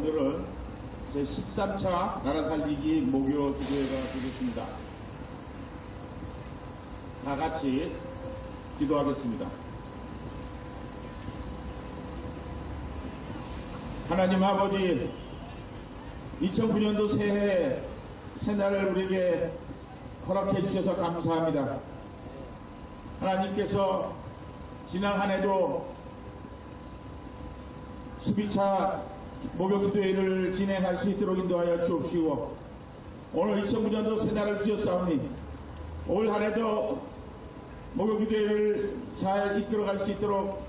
오늘은 제13차 나라 살리기 목요 기도회가 되겠습니다. 다 같이 기도하겠습니다. 하나님 아버지, 2009년도 새해 새날을 우리에게 허락해 주셔서 감사합니다. 하나님께서 지난 한 해도 12차 목요기도회를 진행할 수 있도록 인도하여 주옵시고, 오늘 2009년도 새날을 주셨사오니 올 한 해도 목요기도회를 잘 이끌어갈 수 있도록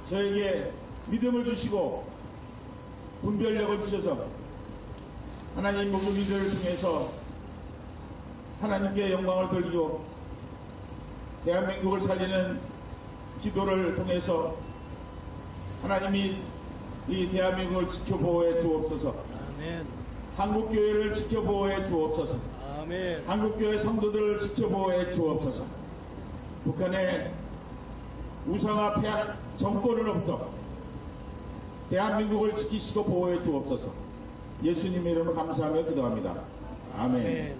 저에게 믿음을 주시고 분별력을 주셔서 하나님 목요기도회를 통해서 하나님께 영광을 돌리고 대한민국을 살리는 기도를 통해서 하나님이 이 대한민국을 지켜보호해 주옵소서. 아멘. 한국교회를 지켜보호해 주옵소서. 아멘. 한국교회 성도들을 지켜보호해 주옵소서. 북한의 우상화 폐악 정권으로부터 대한민국을 지키시고 보호해 주옵소서. 예수님의 이름으로 감사하며 기도합니다. 아멘.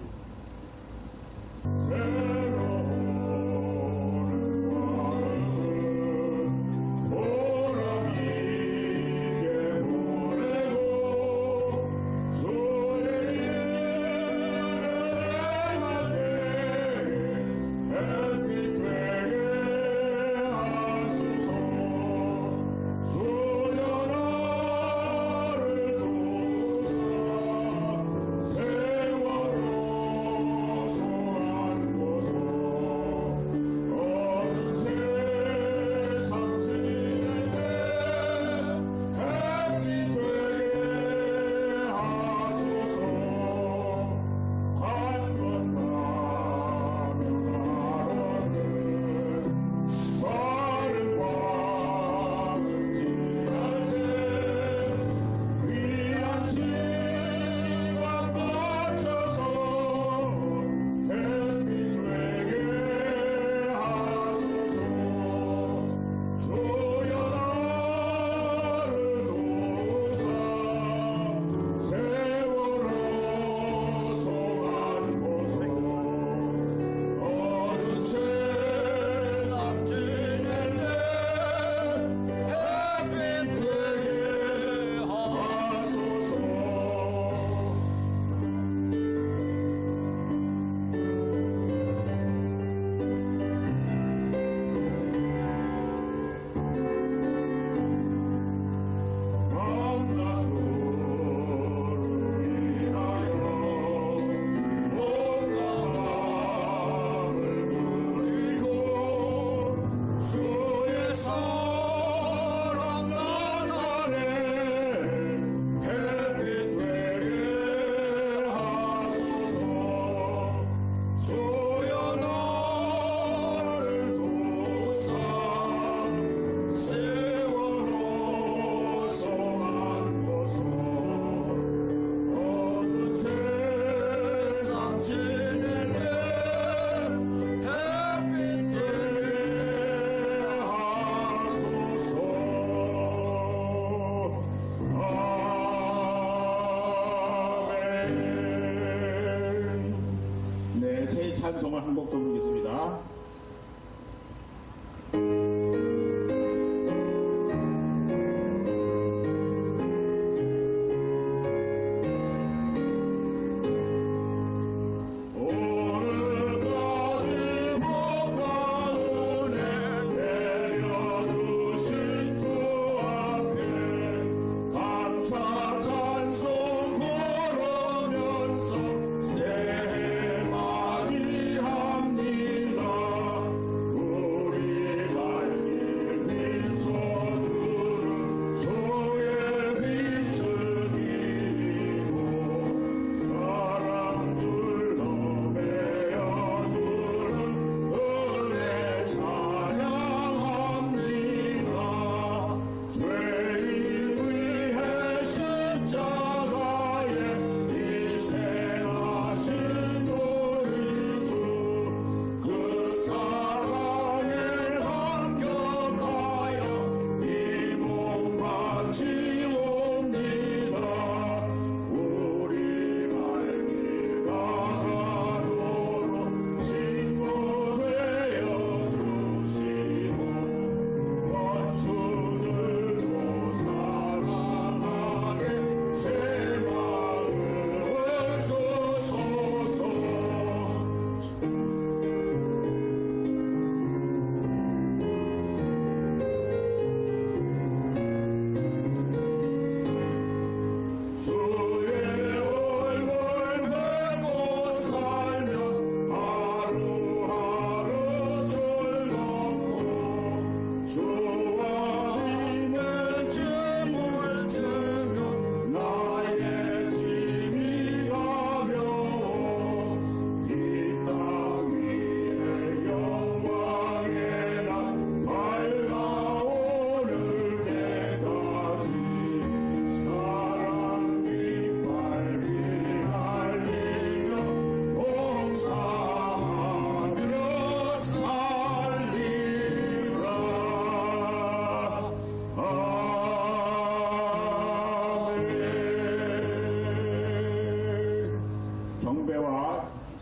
찬송을 한 곡 더 부르겠습니다. 새해 맞이합니다.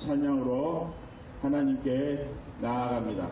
찬양으로 하나님께 나아갑니다.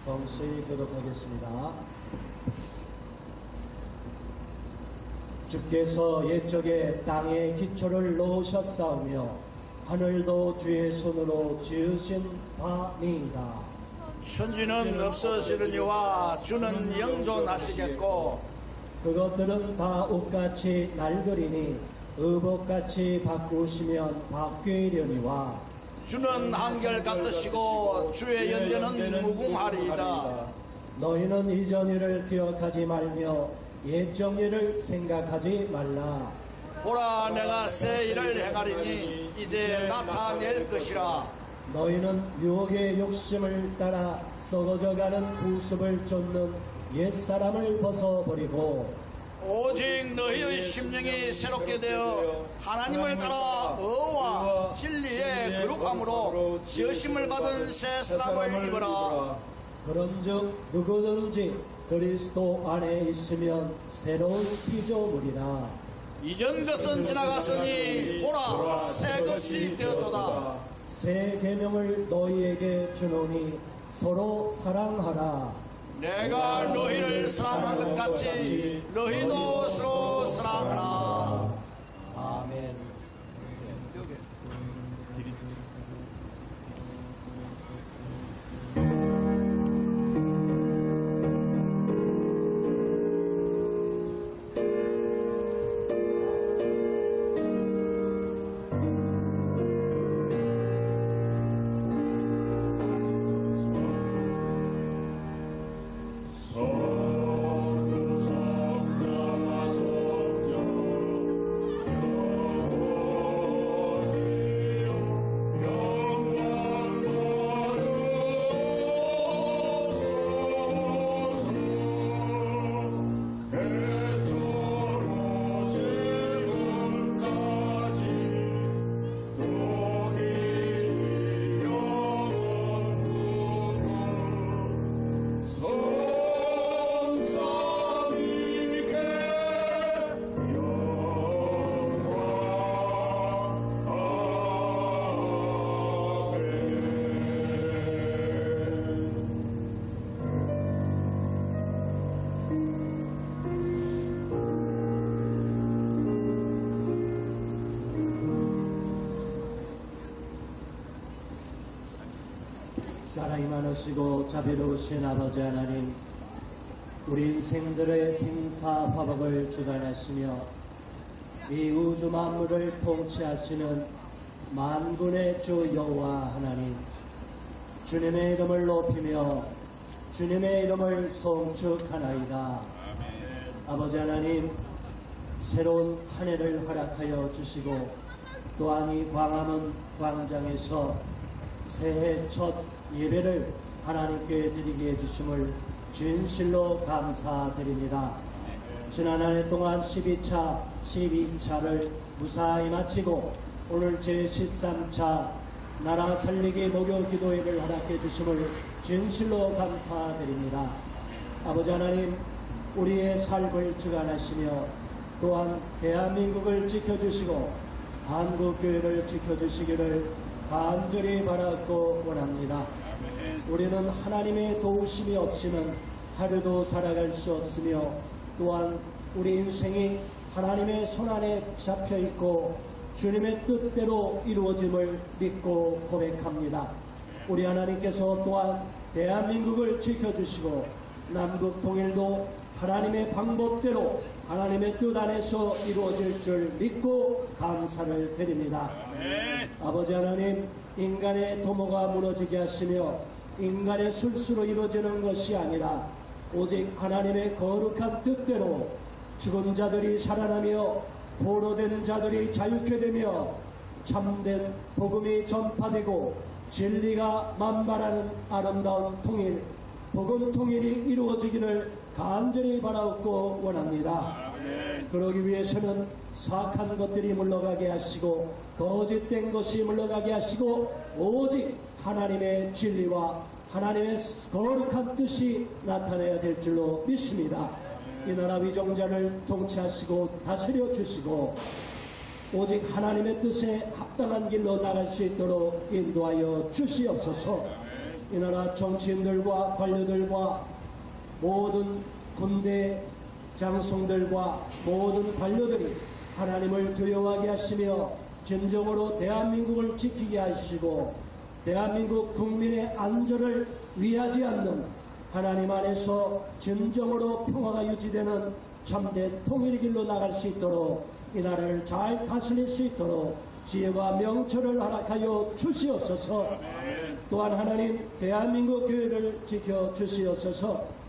성시 교독하겠습니다. 주께서 옛적에 땅에 기초를 놓으셨사오며 하늘도 주의 손으로 지으신 바니이다. 천지는 없어지느니와 주는 영존하시겠고 그것들은 다 옷같이 낡으리니 의복같이 바꾸시면 바뀌려니와 주는 한결같으시고 주의 연대는 무궁하리이다. 너희는 이전 일을 기억하지 말며 옛 정일을 생각하지 말라. 보라 내가 새 일을 행하리니 이제 나타낼 것이라. 너희는 유혹의 욕심을 따라 썩어져가는 구습을 쫓는 옛사람을 벗어버리고 오직 너희의 심령이 새롭게 되어 하나님을 따라 의와 진리의 거룩함으로 지으심을 받은 새 사람을 입어라. 그런즉 누구든지 그리스도 안에 있으면 새로운 피조물이라. 이전 것은 지나갔으니 보라 새 것이 되었도다. 새 계명을 너희에게 주노니 서로 사랑하라. 내가 너희를 사랑한 것 같이 너희도 서로 사랑하라. 아멘. 성자와 성령 사랑이 많으시고 자비로우신 아버지 하나님, 우리 인생들의 생사화복을 주관하시며 이 우주 만물을 통치하시는 만군의 주 여호와 하나님, 주님의 이름을 높이며 주님의 이름을 송축하나이다. 아버지 하나님, 새로운 한 해를 허락하여 주시고 또한 이 광화문 광장에서 새해 첫 예배를 하나님께 드리게 해주심을 진실로 감사드립니다. 지난 한 해 동안 12차를 무사히 마치고 오늘 제13차 나라 살리기 목요 기도회를 허락해 주심을 진실로 감사드립니다. 아버지 하나님, 우리의 삶을 주관하시며 또한 대한민국을 지켜주시고 한국교회를 지켜주시기를 간절히 바라고 원합니다. 우리는 하나님의 도우심이 없이는 하루도 살아갈 수 없으며 또한 우리 인생이 하나님의 손안에 잡혀있고 주님의 뜻대로 이루어짐을 믿고 고백합니다. 우리 하나님께서 또한 대한민국을 지켜주시고 남북 통일도 하나님의 방법대로 하나님의 뜻 안에서 이루어질 줄 믿고 감사를 드립니다. 아버지 하나님, 인간의 도모가 무너지게 하시며 인간의 술수로 이루어지는 것이 아니라 오직 하나님의 거룩한 뜻대로 죽은 자들이 살아나며 포로된 자들이 자유케 되며 참된 복음이 전파되고 진리가 만발하는 아름다운 통일, 복음 통일이 이루어지기를 간절히 바라옵고 원합니다. 그러기 위해서는 사악한 것들이 물러가게 하시고 거짓된 것이 물러가게 하시고 오직 하나님의 진리와 하나님의 거룩한 뜻이 나타나야 될 줄로 믿습니다. 이 나라 위정자를 통치하시고 다스려 주시고 오직 하나님의 뜻에 합당한 길로 나갈 수 있도록 인도하여 주시옵소서. 이 나라 정치인들과 관료들과 모든 군대 장성들과 모든 관료들이 하나님을 두려워하게 하시며 진정으로 대한민국을 지키게 하시고 대한민국 국민의 안전을 위하지 않는 하나님 안에서 진정으로 평화가 유지되는 참된 통일의 길로 나갈 수 있도록 이 나라를 잘 다스릴 수 있도록 지혜와 명철을 허락하여 주시옵소서. 또한 하나님, 대한민국 교회를 지켜 주시옵소서.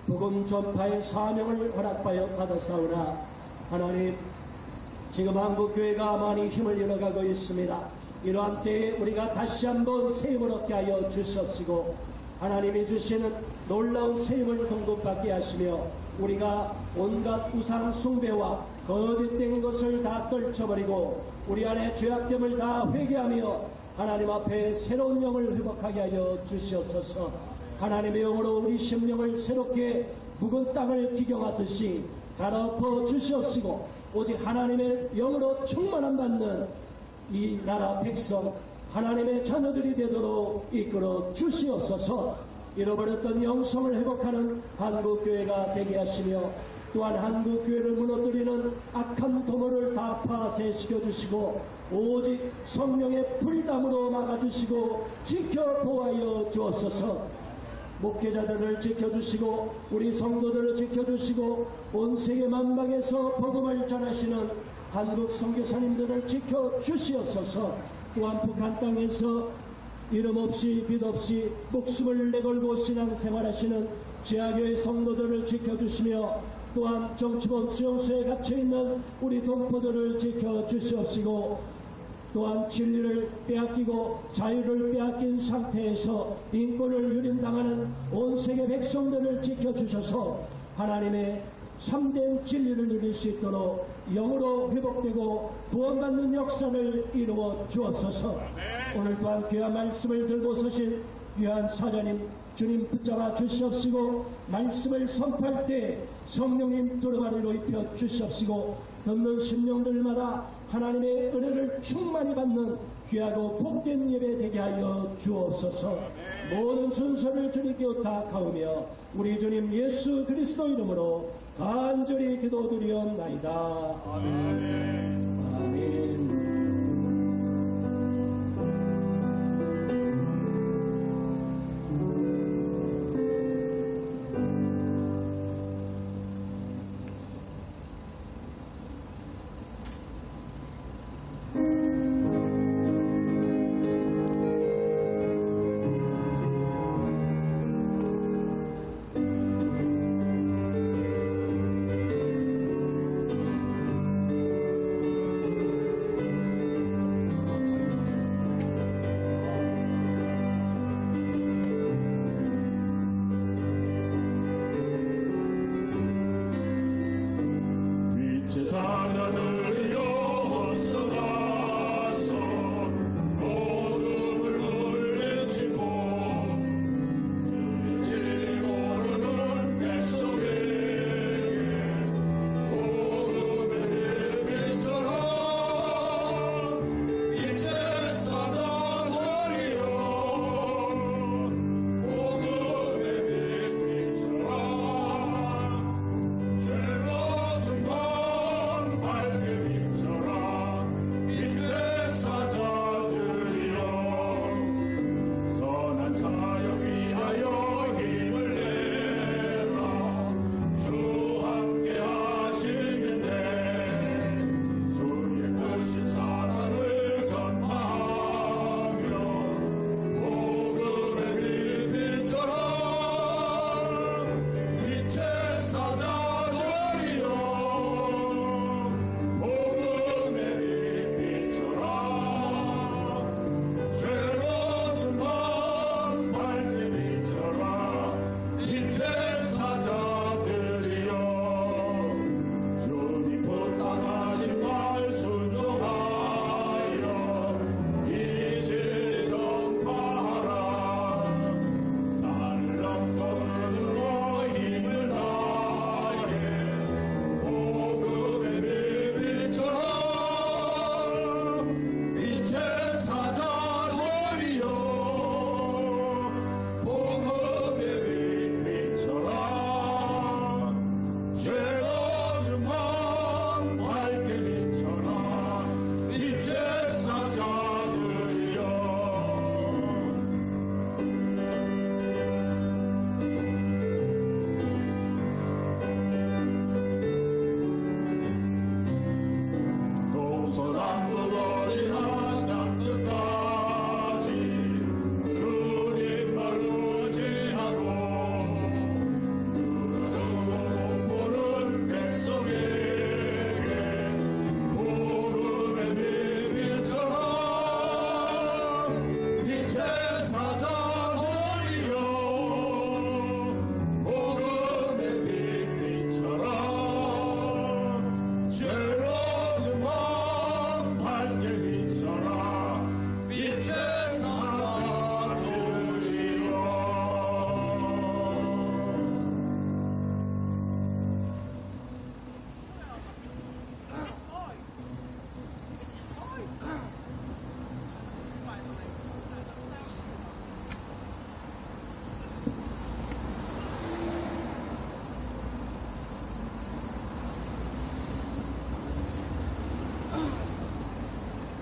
복음 전파의 사명을 허락받았사오나 하나님, 지금 한국교회가 많이 힘을 잃어가고 있습니다. 이러한 때에 우리가 다시 한번 세임을 얻게 하여 주시옵시고 하나님이 주시는 놀라운 세임을 공급받게 하시며 우리가 온갖 우상 숭배와 거짓된 것을 다 떨쳐버리고 우리 안에 죄악됨을 다 회개하며 하나님 앞에 새로운 영을 회복하게 하여 주시옵소서. 하나님의 영으로 우리 심령을 새롭게 묵은 땅을 기경하듯이 갈아엎어 주시옵시고 오직 하나님의 영으로 충만함 받는 이 나라 백성 하나님의 자녀들이 되도록 이끌어 주시옵소서. 잃어버렸던 영성을 회복하는 한국교회가 되게 하시며 또한 한국교회를 무너뜨리는 악한 도모를 다 파쇄시켜 주시고 오직 성령의 불담으로 막아주시고 지켜 보호하여 주옵소서. 목회자들을 지켜주시고 우리 성도들을 지켜주시고 온 세계 만방에서 복음을 전하시는 한국 선교사님들을 지켜주시옵소서. 또한 북한 땅에서 이름 없이 빛 없이 목숨을 내걸고 신앙생활하시는 지하교회 성도들을 지켜주시며 또한 정치범 수용소에 갇혀있는 우리 동포들을 지켜주시옵시고 또한 진리를 빼앗기고 자유를 빼앗긴 상태에서 인권을 유린당하는 온 세계 백성들을 지켜주셔서 하나님의 참된 진리를 누릴 수 있도록 영으로 회복되고 구원받는 역사를 이루어 주옵소서. 오늘 또한 귀한 말씀을 들고 서신 귀한 사자님 주님 붙잡아 주시옵시고 말씀을 선포할 때 성령님 두루마리로 입혀 주시옵시고 듣는 심령들마다 하나님의 은혜를 충만히 받는 귀하고 복된 예배 되게 하여 주옵소서. 모든 순서를 주님께 의탁하오며 우리 주님 예수 그리스도 이름으로 간절히 기도드리옵나이다. 아멘. 아멘.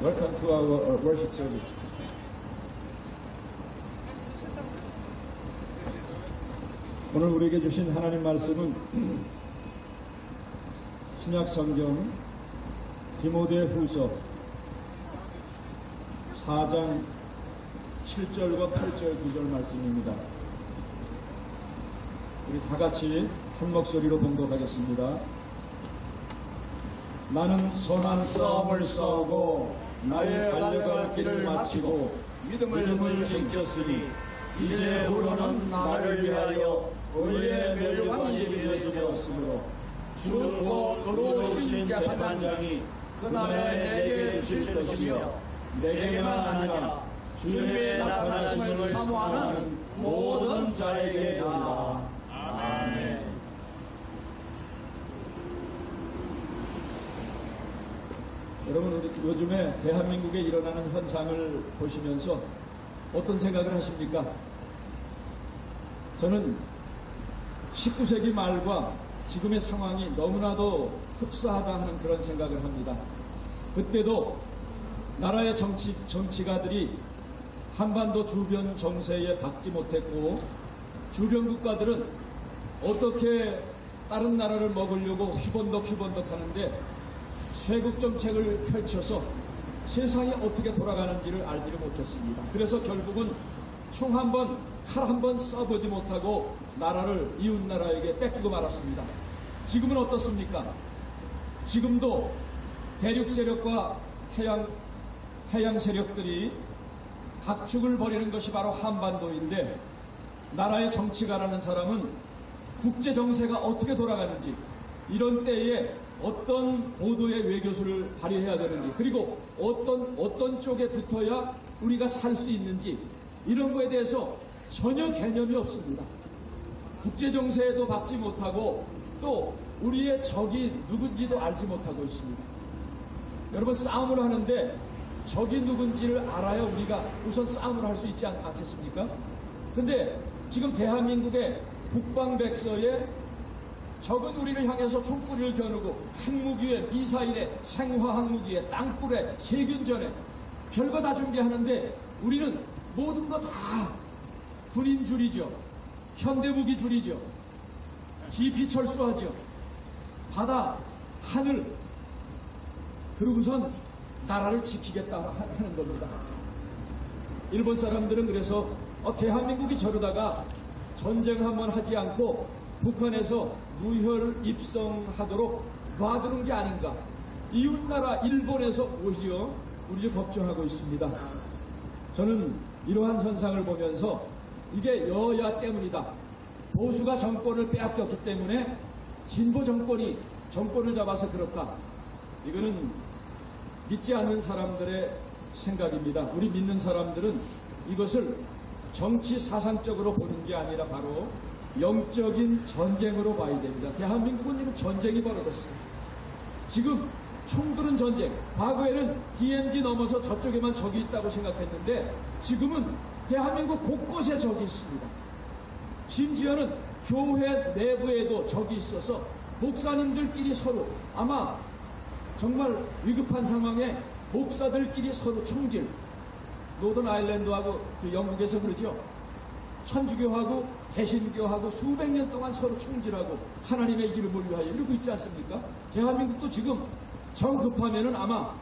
Welcome to our worship service. 오늘 우리에게 주신 하나님 말씀은 신약 성경 디모데후서 4장 7절과 8절 9절 말씀입니다. 우리 다 같이 한 목소리로 봉독하겠습니다. 나는 선한 싸움을 싸우고 나의 달려갈 길을 마치고 믿음을 지켰으니 이제 후로는 나를 위하여 의의 멸류관이 되었으므로 주고 의로우신 재판장이 그날에 내게 주실 것이며 내게만 아니라 주님의 나타나심을 사모하는 모든 자에게다. 아멘. 여러분, 우리 요즘에 대한민국에 일어나는 현상을 보시면서 어떤 생각을 하십니까? 저는 19세기 말과 지금의 상황이 너무나도 흡사하다 하는 그런 생각을 합니다. 그때도 나라의 정치가들이 한반도 주변 정세에 박지 못했고, 주변 국가들은 어떻게 다른 나라를 먹으려고 휘번덕 하는데 쇄국 정책을 펼쳐서 세상이 어떻게 돌아가는지를 알지를 못했습니다. 그래서 결국은 총 한 번, 칼 한 번 써보지 못하고 나라를 이웃 나라에게 뺏기고 말았습니다. 지금은 어떻습니까? 지금도 대륙 세력과 해양 세력들이 각축을 벌이는 것이 바로 한반도인데, 나라의 정치가라는 사람은 국제 정세가 어떻게 돌아가는지, 이런 때에 어떤 고도의 외교수를 발휘해야 되는지, 그리고 어떤 쪽에 붙어야 우리가 살 수 있는지, 이런 거에 대해서 전혀 개념이 없습니다. 국제 정세에도 박지 못하고 또 우리의 적이 누군지도 알지 못하고 있습니다. 여러분, 싸움을 하는데 적이 누군지를 알아야 우리가 우선 싸움을 할 수 있지 않겠습니까? 근데 지금 대한민국의 국방백서에 적은 우리를 향해서 총구리를 겨누고 핵무기에, 미사일에, 생화학무기에, 땅굴에, 세균전에 별거 다 준비하는데 우리는 모든 거 다 군인 줄이죠. 현대무기 줄이죠. GP 철수하죠. 바다, 하늘, 그러고선 나라를 지키겠다 하는 겁니다. 일본 사람들은 그래서 대한민국이 저러다가 전쟁 한번 하지 않고 북한에서 무혈 입성하도록 놔두는 게 아닌가. 이웃나라 일본에서 오히려 우리를 걱정하고 있습니다. 저는 이러한 현상을 보면서 이게 여야 때문이다. 보수가 정권을 빼앗겼기 때문에 진보 정권이 정권을 잡아서 그렇다. 이거는 믿지 않는 사람들의 생각입니다. 우리 믿는 사람들은 이것을 정치 사상적으로 보는 게 아니라 바로 영적인 전쟁으로 봐야 됩니다. 대한민국은 지금 전쟁이 벌어졌어요. 지금 총들은 전쟁. 과거에는 DMZ 넘어서 저쪽에만 적이 있다고 생각했는데 지금은 대한민국 곳곳에 적이 있습니다. 심지어는 교회 내부에도 적이 있어서 목사님들끼리 서로, 아마 정말 위급한 상황에 목사들끼리 서로 총질. 노던 아일랜드하고 영국에서 그러죠. 천주교하고 개신교하고 수백 년 동안 서로 총질하고 하나님의 이름을 위하여 이러고 있지 않습니까? 대한민국도 지금 정 급하면은 아마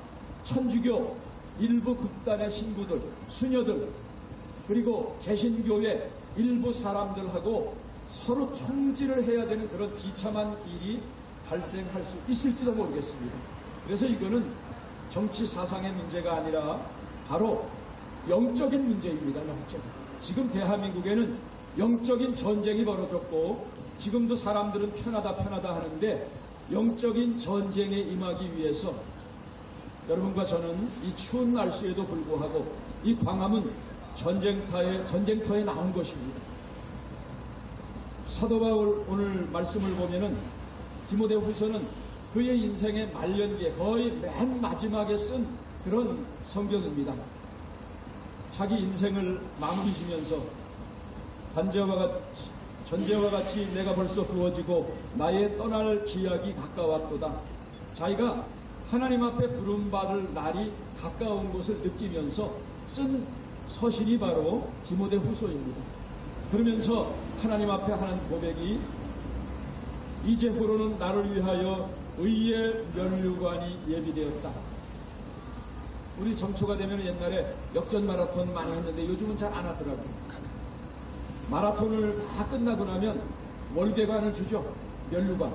천주교 일부 극단의 신부들, 수녀들, 그리고 개신교의 일부 사람들하고 서로 총질을 해야 되는 그런 비참한 일이 발생할 수 있을지도 모르겠습니다. 그래서 이거는 정치 사상의 문제가 아니라 바로 영적인 문제입니다. 영적인. 지금 대한민국에는 영적인 전쟁이 벌어졌고 지금도 사람들은 편하다 하는데 영적인 전쟁에 임하기 위해서 여러분과 저는 이 추운 날씨에도 불구하고 이 광화문 전쟁터에 나온 것입니다. 사도 바울 오늘 말씀을 보면은 디모데후서는 그의 인생의 말년기에 거의 맨 마지막에 쓴 그런 성경입니다. 자기 인생을 마무리 지면서 전제와 같이 내가 벌써 부어지고 나의 떠날 기약이 가까웠도다. 자기가 하나님 앞에 부름받을 날이 가까운 것을 느끼면서 쓴 서신이 바로 디모데후서입니다. 그러면서 하나님 앞에 하는 고백이 이제후로는 나를 위하여 의의 면류관이 예비되었다. 우리 정초가 되면 옛날에 역전 마라톤 많이 했는데 요즘은 잘 안 하더라고요. 마라톤을 다 끝나고 나면 월계관을 주죠. 면류관.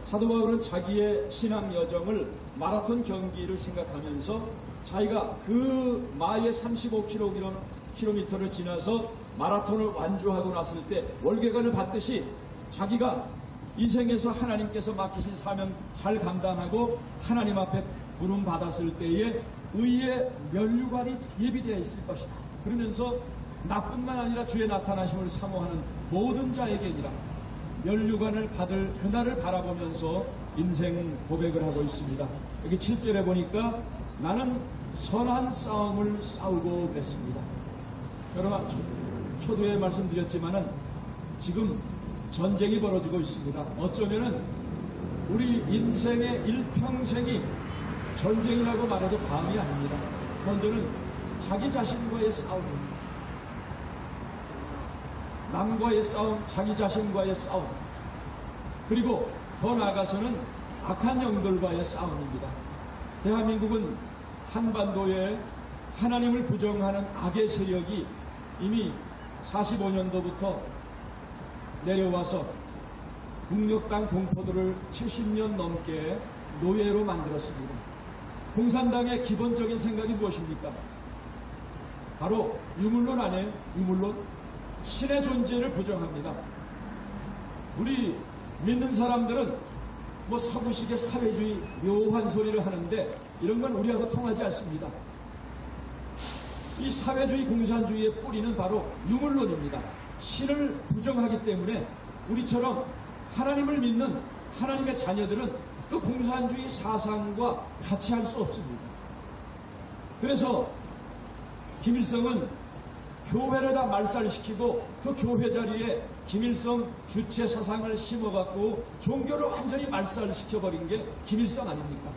사도 바울은 자기의 신앙 여정을 마라톤 경기를 생각하면서 자기가 그 마의 35km를 지나서 마라톤을 완주하고 났을 때 월계관을 받듯이 자기가 인생에서 하나님께서 맡기신 사명 잘 감당하고 하나님 앞에 부름 받았을 때에 의의 면류관이 예비되어 있을 것이다. 그러면서 나뿐만 아니라 주의 나타나심을 사모하는 모든 자에게니라 면류관을 받을 그날을 바라보면서 인생 고백을 하고 있습니다. 여기 7절에 보니까 나는 선한 싸움을 싸우고 그랬습니다. 여러분 초두에 말씀드렸지만은 지금 전쟁이 벌어지고 있습니다. 어쩌면은 우리 인생의 일평생이 전쟁이라고 말해도 과언이 아닙니다. 먼저는 자기 자신과의 싸움입니다. 남과의 싸움, 자기 자신과의 싸움, 그리고 더 나아가서는 악한 영들과의 싸움입니다. 대한민국은 한반도에 하나님을 부정하는 악의 세력이 이미 45년도부터 내려와서 국력당 동포들을 70년 넘게 노예로 만들었습니다. 공산당의 기본적인 생각이 무엇입니까? 바로 유물론 아니에요? 유물론? 신의 존재를 부정합니다. 우리 믿는 사람들은 뭐 서구식의 사회주의 묘한 소리를 하는데 이런 건 우리하고 통하지 않습니다. 이 사회주의 공산주의의 뿌리는 바로 유물론입니다. 신을 부정하기 때문에 우리처럼 하나님을 믿는 하나님의 자녀들은 그 공산주의 사상과 같이 할 수 없습니다. 그래서 김일성은 교회를 다 말살시키고 그 교회 자리에 김일성 주체 사상을 심어갖고 종교를 완전히 말살시켜버린 게 김일성 아닙니까?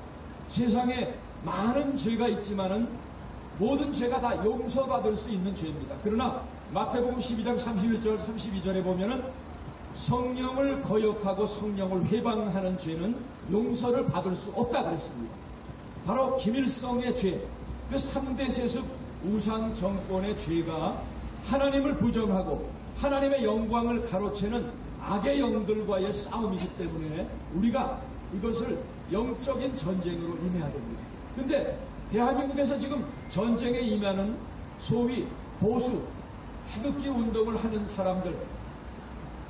세상에 많은 죄가 있지만은 모든 죄가 다 용서받을 수 있는 죄입니다. 그러나 마태복음 12장 31절 32절에 보면은 성령을 거역하고 성령을 회방하는 죄는 용서를 받을 수 없다 그랬습니다. 바로 김일성의 죄, 그 3대 세습 우상 정권의 죄가 하나님을 부정하고 하나님의 영광을 가로채는 악의 영들과의 싸움이기 때문에 우리가 이것을 영적인 전쟁으로 임해야 됩니다. 근데 대한민국에서 지금 전쟁에 임하는 소위 보수 태극기 운동을 하는 사람들,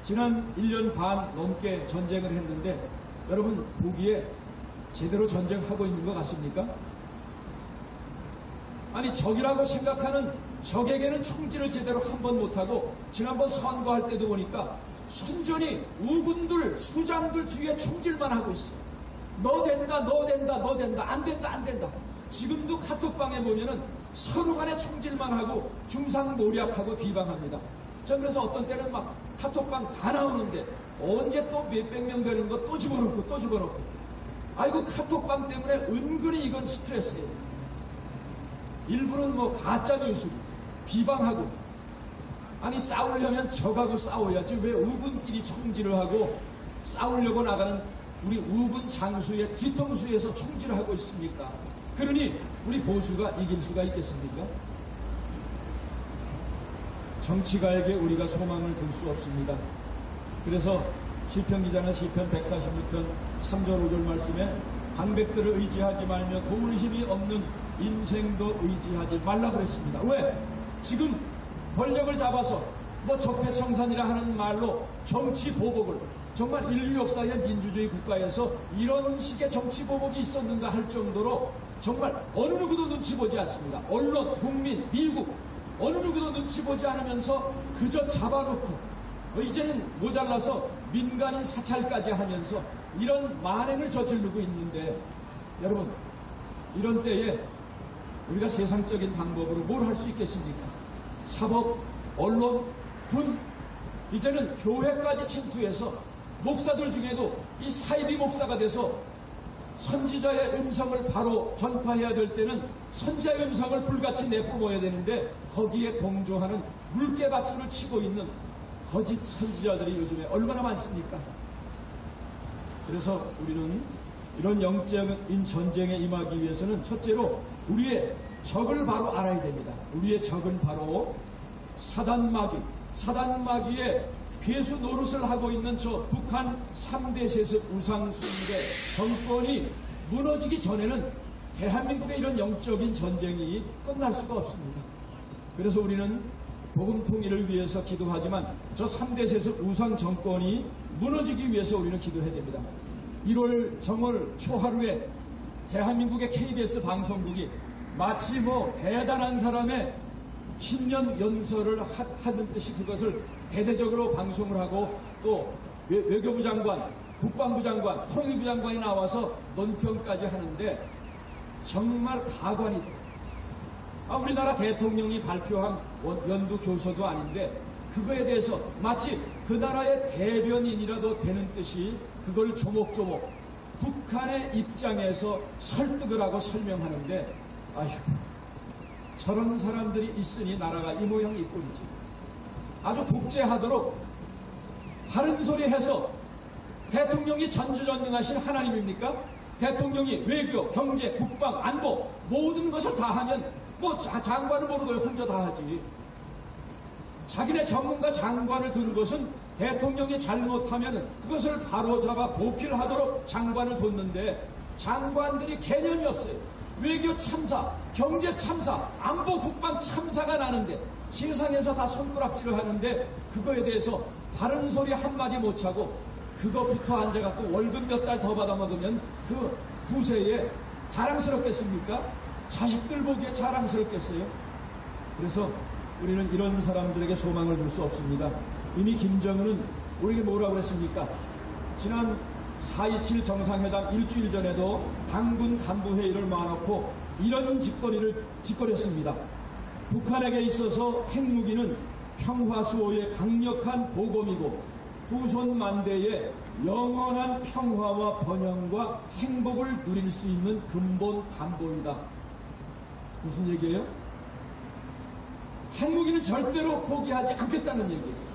지난 1년 반 넘게 전쟁을 했는데 여러분 보기에 제대로 전쟁하고 있는 것 같습니까? 아니 적이라고 생각하는 적에게는 총질을 제대로 한 번 못하고 지난번 선거할 때도 보니까 순전히 우군들 수장들 뒤에 총질만 하고 있어요. 너 된다 너 된다 너 된다 안 된다 안 된다. 지금도 카톡방에 보면은 서로 간에 총질만 하고 중상모략하고 비방합니다. 전 그래서 어떤 때는 막 카톡방 다 나오는데 언제 또 몇백 명 되는 거 또 집어넣고 또 집어넣고, 아이고 카톡방 때문에 은근히 이건 스트레스예요. 일부는 뭐 가짜뉴스 비방하고, 아니 싸우려면 적하고 싸워야지 왜 우군끼리 총질을 하고 싸우려고 나가는 우리 우군 장수의 뒤통수에서 총질을 하고 있습니까? 그러니 우리 보수가 이길 수가 있겠습니까? 정치가에게 우리가 소망을 둘 수 없습니다. 그래서 시편 기자는 시편 146편 3절 5절 말씀에 방백들을 의지하지 말며 도울 힘이 없는 인생도 의지하지 말라고 그랬습니다. 왜? 지금 권력을 잡아서 뭐 적폐청산이라 하는 말로 정치 보복을, 정말 인류 역사의 민주주의 국가에서 이런 식의 정치 보복이 있었는가 할 정도로 정말 어느 누구도 눈치 보지 않습니다. 언론, 국민, 미국 어느 누구도 눈치 보지 않으면서 그저 잡아놓고 이제는 모자라서 민간인 사찰까지 하면서 이런 만행을 저지르고 있는데, 여러분 이런 때에 우리가 세상적인 방법으로 뭘 할 수 있겠습니까? 사법, 언론, 군, 이제는 교회까지 침투해서 목사들 중에도 이 사이비 목사가 돼서 선지자의 음성을 바로 전파해야 될 때는 선지자의 음성을 불같이 내뿜어야 되는데 거기에 동조하는 물개박수를 치고 있는 거짓 선지자들이 요즘에 얼마나 많습니까? 그래서 우리는 이런 영적인 전쟁에 임하기 위해서는 첫째로 우리의 적을 바로 알아야 됩니다. 우리의 적은 바로 사단마귀의 괴수 노릇을 하고 있는 저 북한 3대 세습 우상숭배 정권이 무너지기 전에는 대한민국의 이런 영적인 전쟁이 끝날 수가 없습니다. 그래서 우리는 복음 통일을 위해서 기도하지만 저 3대 세습 우상 정권이 무너지기 위해서 우리는 기도해야 됩니다. 1월 정월 초하루에 대한민국의 KBS 방송국이 마치 대단한 사람의 신년 연설을 하는 듯이 그것을 대대적으로 방송을 하고 또 외교부 장관, 국방부 장관, 통일부 장관이 나와서 논평까지 하는데 정말 가관이다. 우리나라 대통령이 발표한 연두 교서도 아닌데 그거에 대해서 마치 그 나라의 대변인이라도 되는 듯이 그걸 조목조목 북한의 입장에서 설득을 하고 설명하는데 아휴, 저런 사람들이 있으니 나라가 이 모양 이 꼴이지. 아주 독재하도록 바른 소리 해서 대통령이 전지전능하신 하나님입니까? 대통령이 외교, 경제, 국방, 안보 모든 것을 다 하면 장관을 모르고 혼자 다 하지. 자기네 전문가 장관을 둔 것은 대통령이 잘못하면 그것을 바로잡아 보필을 하도록 장관을 뒀는데 장관들이 개념이 없어요. 외교 참사, 경제 참사, 안보 국방 참사가 나는데 세상에서 다 손가락질을 하는데 그거에 대해서 바른 소리 한마디 못하고 그거부터 앉아갖고 월급 몇 달 더 받아먹으면 그 후세에 자랑스럽겠습니까? 자식들 보기에 자랑스럽겠어요? 그래서 우리는 이런 사람들에게 소망을 줄 수 없습니다. 이미 김정은은 우리에게 뭐라고 그랬습니까? 지난 4.27 정상회담 일주일 전에도 당군 간부회의를 모아놓고 이런 짓거리를 짓거렸습니다. 북한에게 있어서 핵무기는 평화수호의 강력한 보검이고 후손 만대의 영원한 평화와 번영과 행복을 누릴 수 있는 근본 담보이다. 무슨 얘기예요? 핵무기는 절대로 포기하지 않겠다는 얘기예요.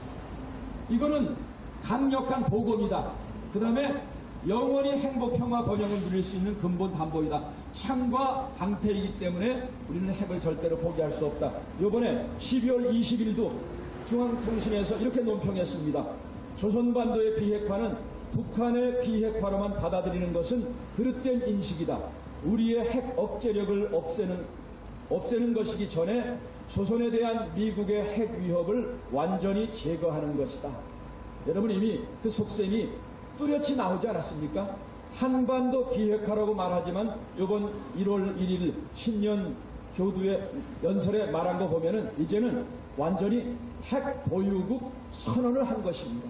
이거는 강력한 보검이다. 그 다음에 영원히 행복, 평화, 번영을 누릴 수 있는 근본 담보이다. 창과 방패이기 때문에 우리는 핵을 절대로 포기할 수 없다. 이번에 12월 20일도 중앙통신에서 이렇게 논평했습니다. 조선반도의 비핵화는 북한의 비핵화로만 받아들이는 것은 그릇된 인식이다. 우리의 핵 억제력을 없애는 것이기 전에 조선에 대한 미국의 핵 위협을 완전히 제거하는 것이다. 여러분 이미 그 속셈이 뚜렷이 나오지 않았습니까? 한반도 비핵화라고 말하지만 이번 1월 1일 신년 교두의 연설에 말한 거 보면은 이제는 완전히 핵 보유국 선언을 한 것입니다.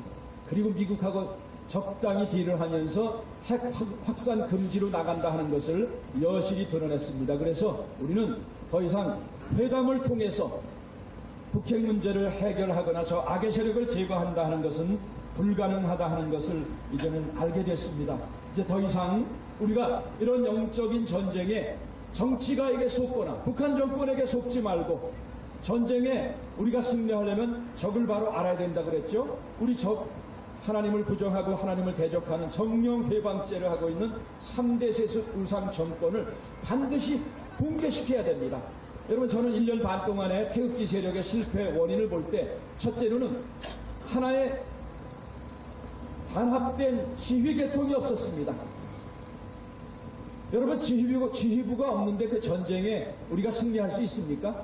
그리고 미국하고 적당히 딜을 하면서 핵 확산 금지로 나간다 하는 것을 여실히 드러냈습니다. 그래서 우리는 더 이상 회담을 통해서 북핵 문제를 해결하거나 저 악의 세력을 제거한다 하는 것은 불가능하다 하는 것을 이제는 알게 됐습니다. 이제 더 이상 우리가 이런 영적인 전쟁에 정치가에게 속거나 북한 정권에게 속지 말고 전쟁에 우리가 승리하려면 적을 바로 알아야 된다 그랬죠. 우리 적 하나님을 부정하고 하나님을 대적하는 성령 회방죄를 하고 있는 3대 세습 우상 정권을 반드시 붕괴시켜야 됩니다. 여러분 저는 1년 반 동안의 태극기 세력의 실패 원인을 볼 때 첫째로는 하나의 단합된 지휘 계통이 없었습니다. 여러분 지휘부가 없는데 그 전쟁에 우리가 승리할 수 있습니까?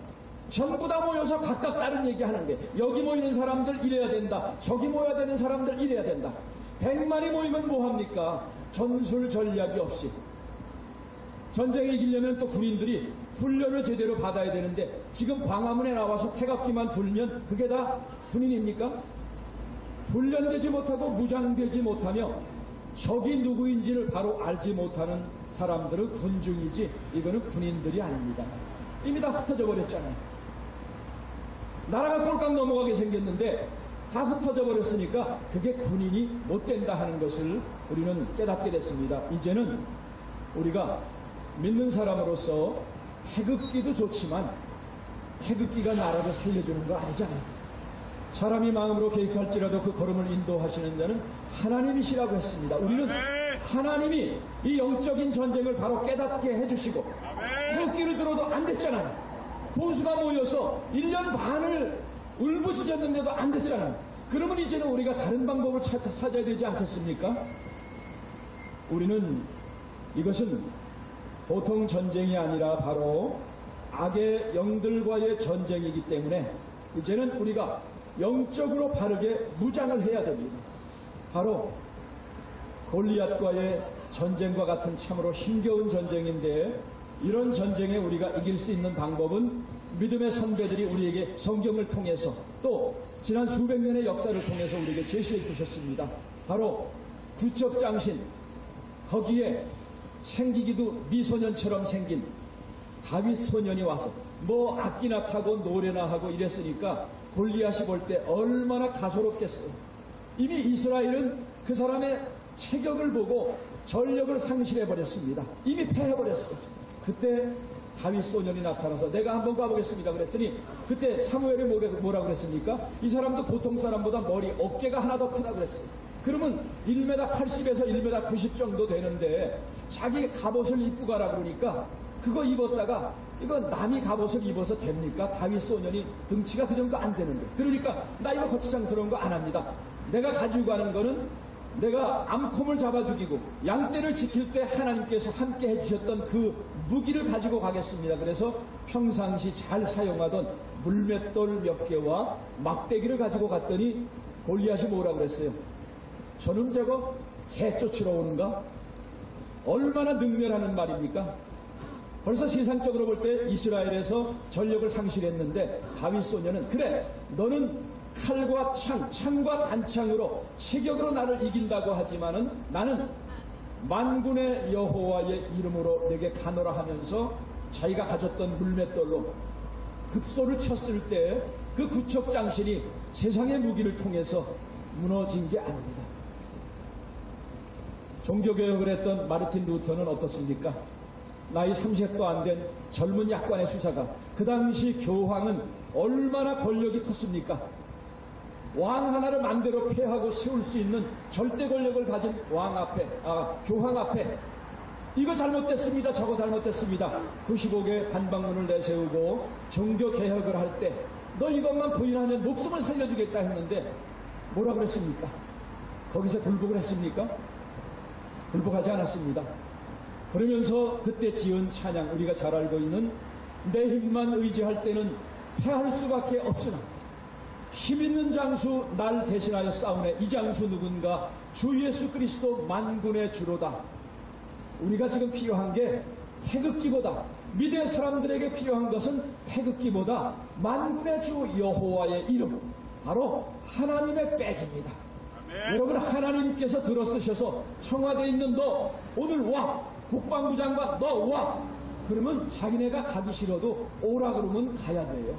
전부 다 모여서 각각 다른 얘기하는 게 여기 모이는 사람들 이래야 된다. 저기 모여야 되는 사람들 이래야 된다. 100만이 모이면 뭐합니까? 전술 전략이 없이. 전쟁에 이기려면 또 군인들이 훈련을 제대로 받아야 되는데 지금 광화문에 나와서 태극기만 들면 그게 다 군인입니까? 훈련되지 못하고 무장되지 못하며 적이 누구인지를 바로 알지 못하는 사람들은 군중이지 이거는 군인들이 아닙니다. 이미 다 흩어져 버렸잖아요. 나라가 꼴깍 넘어가게 생겼는데 다 흩어져 버렸으니까 그게 군인이 못 된다 하는 것을 우리는 깨닫게 됐습니다. 이제는 우리가 믿는 사람으로서 태극기도 좋지만 태극기가 나라를 살려주는 거 아니잖아요. 사람이 마음으로 계획할지라도 그 걸음을 인도하시는 자는 하나님이시라고 했습니다. 우리는 하나님이 이 영적인 전쟁을 바로 깨닫게 해주시고 태극기를 들어도 안 됐잖아요. 보수가 모여서 1년 반을 울부짖었는데도 안 됐잖아요. 그러면 이제는 우리가 다른 방법을 찾아야 되지 않겠습니까? 우리는 이것은 보통 전쟁이 아니라 바로 악의 영들과의 전쟁이기 때문에 이제는 우리가 영적으로 바르게 무장을 해야 됩니다. 바로 골리앗과의 전쟁과 같은 참으로 힘겨운 전쟁인데 이런 전쟁에 우리가 이길 수 있는 방법은 믿음의 선배들이 우리에게 성경을 통해서 또 지난 수백 년의 역사를 통해서 우리에게 제시해 주셨습니다. 바로 구척장신, 거기에 생기기도 미소년처럼 생긴 다윗 소년이 와서 뭐 악기나 타고 노래나 하고 이랬으니까 골리앗이 볼 때 얼마나 가소롭겠어요. 이미 이스라엘은 그 사람의 체격을 보고 전력을 상실해버렸습니다. 이미 패해버렸어요. 그때 다윗 소년이 나타나서 내가 한번 가보겠습니다 그랬더니 그때 사무엘이 뭐라 그랬습니까? 이 사람도 보통 사람보다 머리 어깨가 하나 더 크다 그랬어요. 그러면 1m 80에서 1m 90 정도 되는데 자기 갑옷을 입고 가라 그러니까 그거 입었다가 이거 남이 갑옷을 입어서 됩니까? 다윗 소년이 등치가 그 정도 안 되는데 그러니까 나 이거 거추장스러운 거 안 합니다. 내가 가지고 가는 거는 내가 암콤을 잡아 죽이고 양떼를 지킬 때 하나님께서 함께 해주셨던 그 무기를 가지고 가겠습니다. 그래서 평상시 잘 사용하던 물맷돌 몇 개와 막대기를 가지고 갔더니 골리앗이 뭐라 그랬어요? 저놈 저거 개 쫓으러 오는가? 얼마나 능멸하는 말입니까? 벌써 세상적으로 볼 때 이스라엘에서 전력을 상실했는데 다윗 소년은 그래 너는 칼과 창과 단창으로 체격으로 나를 이긴다고 하지만은 나는 만군의 여호와의 이름으로 내게 가노라 하면서 자기가 가졌던 물맷돌로 급소를 쳤을 때 그 구척장신이 세상의 무기를 통해서 무너진 게 아닙니다. 종교개혁을 했던 마르틴 루터는 어떻습니까? 나이 30도 안 된 젊은 약관의 수사가 그 당시 교황은 얼마나 권력이 컸습니까? 왕 하나를 마음대로 폐하고 세울 수 있는 절대 권력을 가진 교황 앞에 이거 잘못됐습니다. 저거 잘못됐습니다. 95개 반박문을 내세우고 종교개혁을 할 때 너 이것만 부인하면 목숨을 살려주겠다 했는데 뭐라 그랬습니까? 거기서 굴복을 했습니까? 굴복하지 않았습니다. 그러면서 그때 지은 찬양 우리가 잘 알고 있는 내 힘만 의지할 때는 패할 수밖에 없으나 힘있는 장수 날 대신하여 싸우네 이 장수 누군가 주 예수 그리스도 만군의 주로다. 우리가 지금 필요한 게 태극기보다 믿음의 사람들에게 필요한 것은 태극기보다 만군의 주 여호와의 이름 바로 하나님의 백입니다. 여러분 하나님께서 들어쓰셔서 청와대에 있는 너 오늘 와 국방부 장관 너 와 그러면 자기네가 가기 싫어도 오라 그러면 가야 돼요.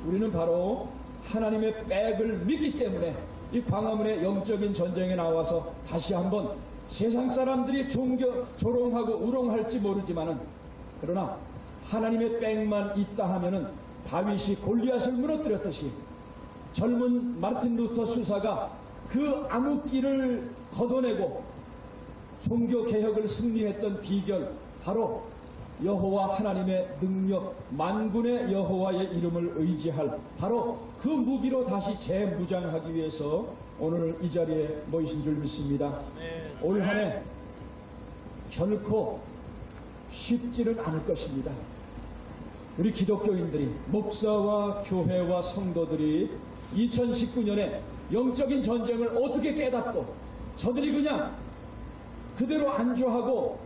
우리는 바로 하나님의 백을 믿기 때문에 이 광화문의 영적인 전쟁에 나와서 다시 한번 세상 사람들이 조롱하고 우롱할지 모르지만은 그러나 하나님의 백만 있다 하면은 다윗이 골리앗을 무너뜨렸듯이 젊은 마르틴 루터 수사가 그 암흑기를 걷어내고 종교개혁을 승리했던 비결 바로 여호와 하나님의 능력 만군의 여호와의 이름을 의지할 바로 그 무기로 다시 재무장하기 위해서 오늘 이 자리에 모이신 줄 믿습니다. 올 한 해 결코 쉽지는 않을 것입니다. 우리 기독교인들이 목사와 교회와 성도들이 2019년에 영적인 전쟁을 어떻게 깨닫고 저들이 그냥 그대로 안주하고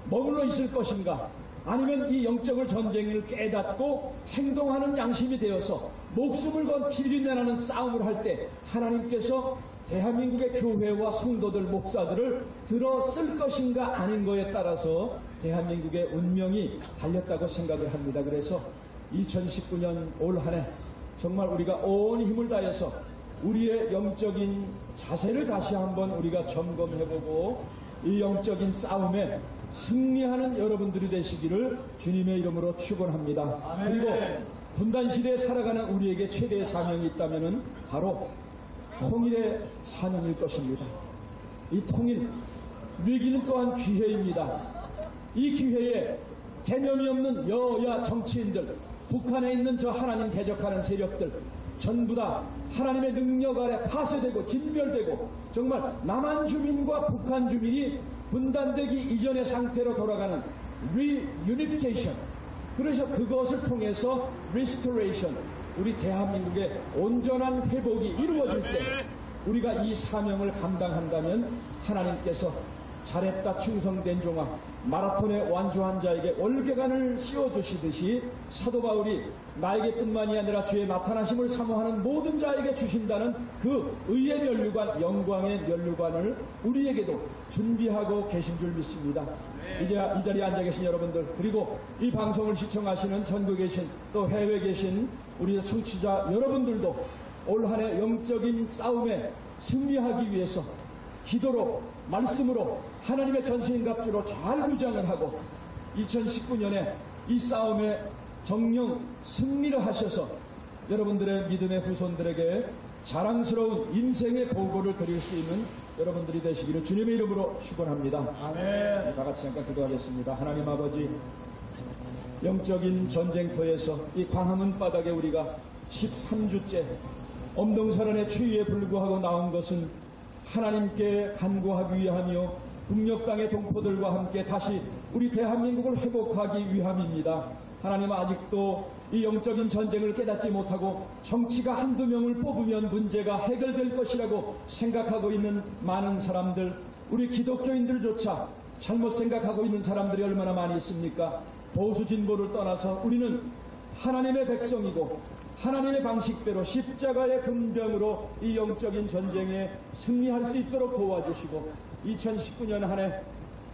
머물러 있을 것인가 아니면 이 영적을 전쟁을 깨닫고 행동하는 양심이 되어서 목숨을 건 피리내라는 싸움을 할 때 하나님께서 대한민국의 교회와 성도들 목사들을 들어쓸 것인가 아닌 거에 따라서 대한민국의 운명이 달렸다고 생각을 합니다. 그래서 2019년 올 한 해 정말 우리가 온 힘을 다해서 우리의 영적인 자세를 다시 한번 우리가 점검해보고 이 영적인 싸움에 승리하는 여러분들이 되시기를 주님의 이름으로 축원합니다. 그리고 분단시대에 살아가는 우리에게 최대의 사명이 있다면 바로 통일의 사명일 것입니다. 이 통일, 위기는 또한 기회입니다. 이 기회에 개념이 없는 여야 정치인들, 북한에 있는 저 하나님 대적하는 세력들 전부 다 하나님의 능력 아래 파쇄되고 진멸되고 정말 남한 주민과 북한 주민이 분단되기 이전의 상태로 돌아가는 reunification, 그래서 그것을 통해서 restoration, 우리 대한민국의 온전한 회복이 이루어질 때 우리가 이 사명을 감당한다면 하나님께서 잘했다 충성된 종아, 마라톤에 완주한 자에게 월계관을 씌워주시듯이 사도 바울이 나에게뿐만이 아니라 주의 나타나심을 사모하는 모든 자에게 주신다는 그 의의 면류관, 영광의 면류관을 우리에게도 준비하고 계신 줄 믿습니다. 이제 이 자리에 앉아 계신 여러분들, 그리고 이 방송을 시청하시는 전국에 계신 또 해외에 계신 우리 청취자 여러분들도 올 한 해 영적인 싸움에 승리하기 위해서 기도로, 말씀으로, 하나님의 전신갑주로 잘 무장을 하고 2019년에 이 싸움에 정령 승리를 하셔서 여러분들의 믿음의 후손들에게 자랑스러운 인생의 보고를 드릴 수 있는 여러분들이 되시기를 주님의 이름으로 축원합니다. 아멘. 다 같이 잠깐 기도하겠습니다. 하나님 아버지, 영적인 전쟁터에서 이 광화문 바닥에 우리가 13주째 엄동설한의 추위에 불구하고 나온 것은 하나님께 간구하기 위하며 북녘 땅의 동포들과 함께 다시 우리 대한민국을 회복하기 위함입니다. 하나님, 아직도 이 영적인 전쟁을 깨닫지 못하고 정치가 한두 명을 뽑으면 문제가 해결될 것이라고 생각하고 있는 많은 사람들, 우리 기독교인들조차 잘못 생각하고 있는 사람들이 얼마나 많이 있습니까? 보수 진보를 떠나서 우리는 하나님의 백성이고 하나님의 방식대로 십자가의 분병으로 이 영적인 전쟁에 승리할 수 있도록 도와주시고 2019년 한 해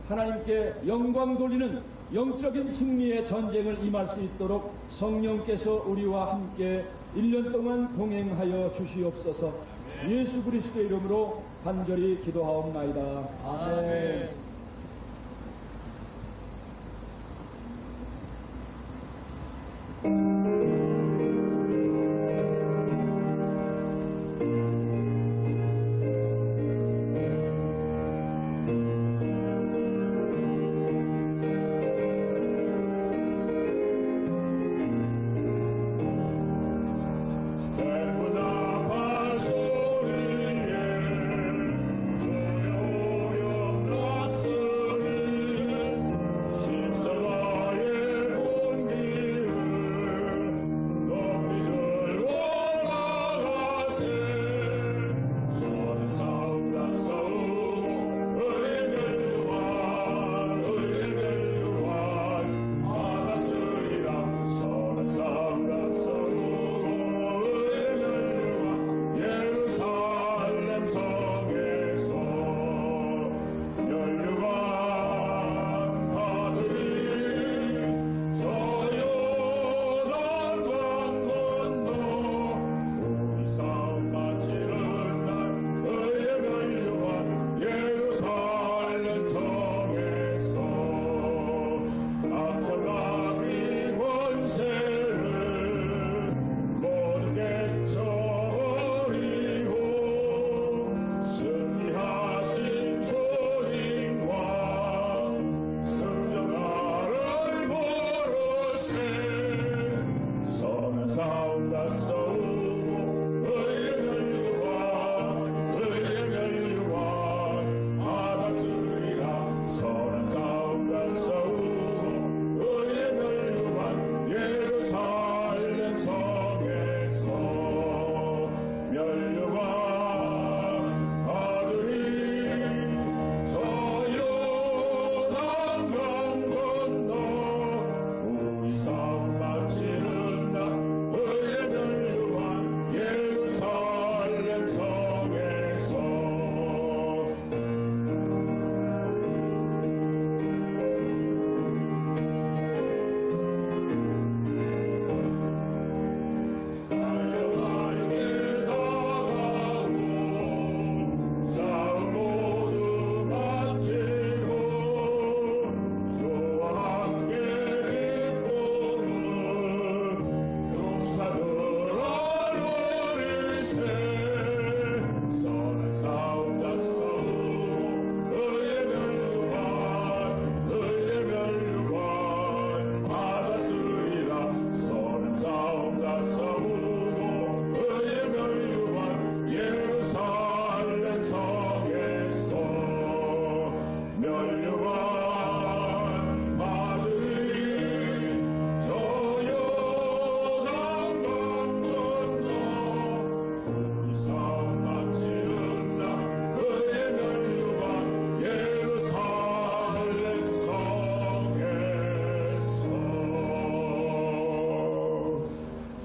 하나님께 영광 돌리는 영적인 승리의 전쟁을 임할 수 있도록 성령께서 우리와 함께 1년 동안 동행하여 주시옵소서. 예수 그리스도의 이름으로 간절히 기도하옵나이다. 아멘.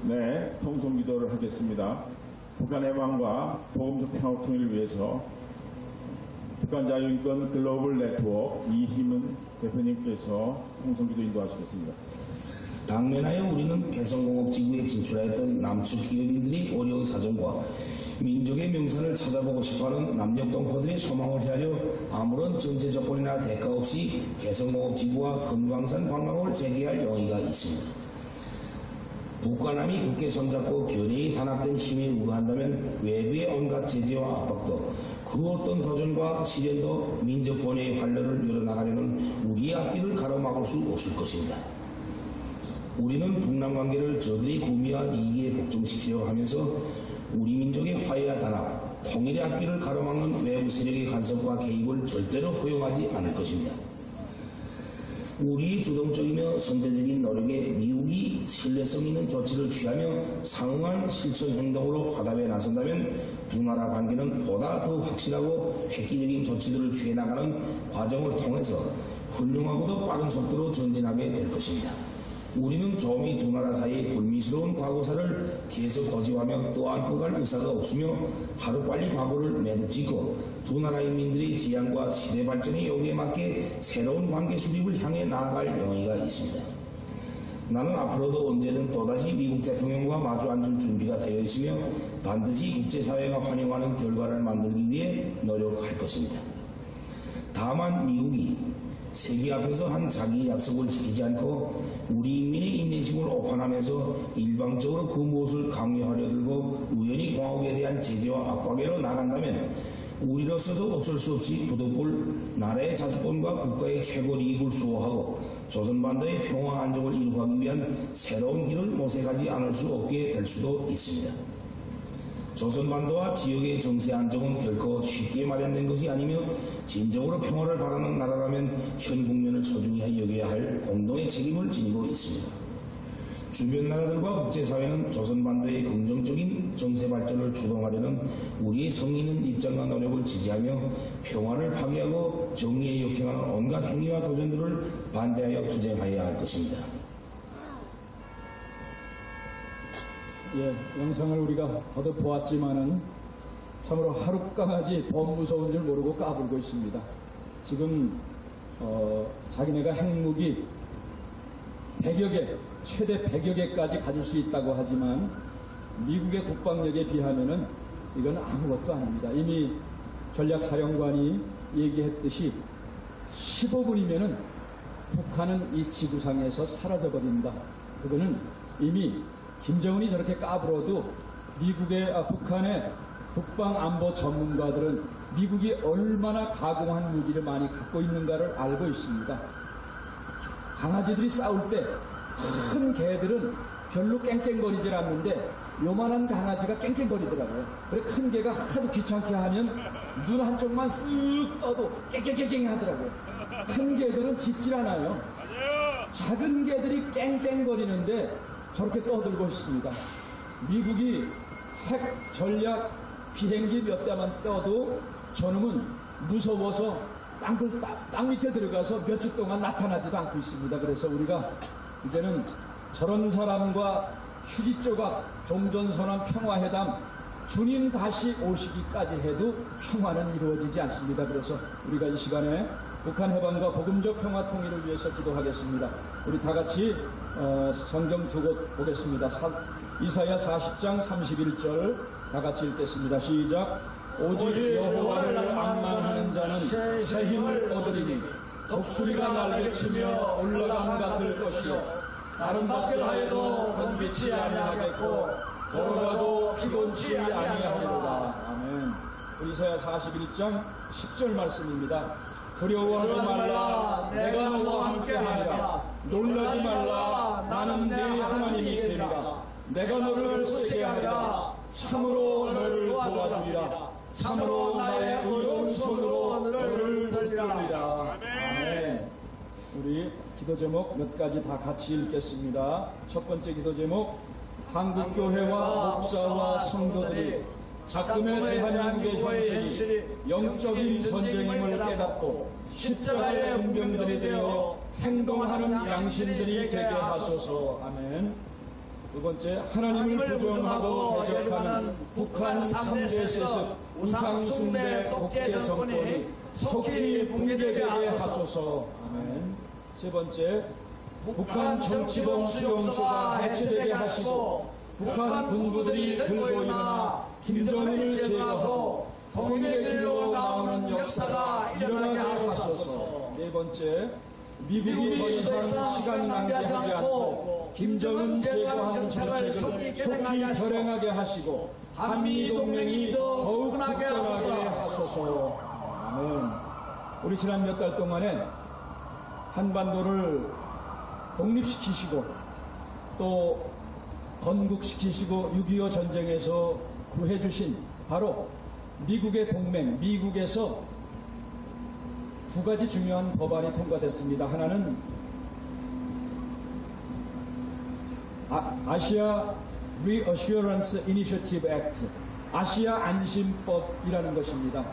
네, 통성기도를 하겠습니다. 북한 해방과 복음적 평화 통일을 위해서 북한 자유인권 글로벌 네트워크 이희문 대표님께서 통성기도 인도하시겠습니다. 당면하여 우리는 개성공업지구에 진출하였던 남측 기업인들이 어려운 사정과 민족의 명산을 찾아보고 싶어하는 남녘동포들의 소망을 헤아려 아무런 전제 조건이나 대가 없이 개성공업지구와 금강산 관광을 재개할 용의가 있습니다. 북한함이 굳게 손잡고 견해에 단합된 힘에 우려한다면 외부의 온갖 제재와 압박도 그 어떤 도전과 시련도 민족 번영의 활로를 열어나가려는 우리의 앞길을 가로막을 수 없을 것입니다. 우리는 북남 관계를 저들이 구미한 이익에 복종시키려고 하면서 우리 민족의 화해와 단합, 통일의 앞길을 가로막는 외부 세력의 간섭과 개입을 절대로 허용하지 않을 것입니다. 우리의 주동적이며 선제적인 노력에 미국이 신뢰성 있는 조치를 취하며 상응한 실천 행동으로 화답에 나선다면 두 나라 관계는 보다 더 확실하고 획기적인 조치들을 취해 나가는 과정을 통해서 훌륭하고도 빠른 속도로 전진하게 될 것입니다. 우리는 좀이 두 나라 사이의 불미스러운 과거사를 계속 고집하며 떠안고 갈 의사가 없으며 하루빨리 과거를 매듭짓고 두 나라 인민들의 지향과 시대 발전의 요구에 맞게 새로운 관계 수립을 향해 나아갈 용의가 있습니다. 나는 앞으로도 언제든 또다시 미국 대통령과 마주 앉을 준비가 되어 있으며 반드시 국제사회가 환영하는 결과를 만들기 위해 노력할 것입니다. 다만 미국이 세계 앞에서 한 자기 약속을 지키지 않고 우리 인민의 인내심을 오판하면서 일방적으로 그 무엇을 강요하려 들고 우연히 공화국에 대한 제재와 압박으로 나간다면 우리로서도 어쩔 수 없이 부득불 나라의 자주권과 국가의 최고 이익을 수호하고 조선반도의 평화 안정을 이루기 위한 새로운 길을 모색하지 않을 수 없게 될 수도 있습니다. 조선반도와 지역의 정세 안정은 결코 쉽게 마련된 것이 아니며 진정으로 평화를 바라는 나라라면 현 국면을 소중히 여겨야 할 공동의 책임을 지니고 있습니다. 주변 나라들과 국제사회는 조선반도의 긍정적인 정세 발전을 주동하려는 우리의 성의 있는 입장과 노력을 지지하며 평화를 파괴하고 정의에 역행하는 온갖 행위와 도전들을 반대하여 투쟁하여야 할 것입니다. 예, 영상을 우리가 거듭 보았지만은 참으로 하룻강아지 범 무서운 줄 모르고 까불고 있습니다. 지금 자기네가 핵무기 100여 개, 최대 100여 개까지 가질 수 있다고 하지만 미국의 국방력에 비하면은 이건 아무것도 아닙니다. 이미 전략사령관이 얘기했듯이 15분이면은 북한은 이 지구상에서 사라져버린다. 그거는 이미 김정은이 저렇게 까불어도 북한의 국방안보 전문가들은 미국이 얼마나 가공한 무기를 많이 갖고 있는가를 알고 있습니다. 강아지들이 싸울 때 큰 개들은 별로 깽깽거리질 않는데 요만한 강아지가 깽깽거리더라고요. 그래 큰 개가 하도 귀찮게 하면 눈 한쪽만 쓱 떠도 깽깽깽깽 하더라고요. 큰 개들은 짖질 않아요. 작은 개들이 깽깽거리는데 저렇게 떠들고 있습니다. 미국이 핵 전략 비행기 몇 대만 떠도 저놈은 무서워서 땅 밑에 들어가서 몇 주 동안 나타나지도 않고 있습니다. 그래서 우리가 이제는 저런 사람과 휴지 조각, 종전선언 평화회담, 주님 다시 오시기까지 해도 평화는 이루어지지 않습니다. 그래서 우리가 이 시간에 북한 해방과 복음적 평화 통일을 위해서 기도하겠습니다. 우리 다 같이 성경 두 곳 보겠습니다. 이사야 40장 31절 다 같이 읽겠습니다. 시작. 오직 여호와를 악망하는 자는 새 힘을 얻으리니 독수리가 날개치며 올라감 같을 것이요 다른 박제하여도 번비치 아니하겠고 걸어가도 피곤치 아니하리로다. 아멘. 이사야 41장 10절 말씀입니다. 두려워하지 말라, 내가 너와 함께하리라. 놀라지 말라, 나는 네 하나님이 되리라. 내가 너를 쓰게 하리라. 참으로 너를 도와주리라. 참으로 나의 의로운 손으로 너를 붙들리라. 아멘. 우리 기도 제목 몇 가지 다 같이 읽겠습니다. 첫 번째 기도 제목, 한국교회와 목사와 성도들이 작금의 대한민국의 현실이 영적인 전쟁임을 깨닫고 십자가의 군병들이 되어 행동하는 양심들이 되게 하소서. 아멘. 두 번째, 하나님을 부정하고 대적하는 북한 3대 세습 우상 숭배 독재 정권이 속히 붕괴되게 하소서. 아멘. 세 번째, 북한 정치범 수용소가 해체되게 하시고 북한 군부들이 들고 일어나 김정은을 제거하고 통일의 길로 나오는 역사가 일어나게 하소서. 네 번째, 미국이 더 이상 시간 낭비하지 않고 김정은 제거하는 정책을 속히 결행하게 하시고 한미 동맹이 더욱 굳건하게 하소서. 아멘. 우리 지난 몇 달 동안에 한반도를 독립시키시고 또 건국시키시고 6.25 전쟁에서 구해주신 바로 미국의 동맹, 미국에서 두 가지 중요한 법안이 통과됐습니다. 하나는 아시아 Reassurance Initiative Act, 아시아 안심법이라는 것입니다.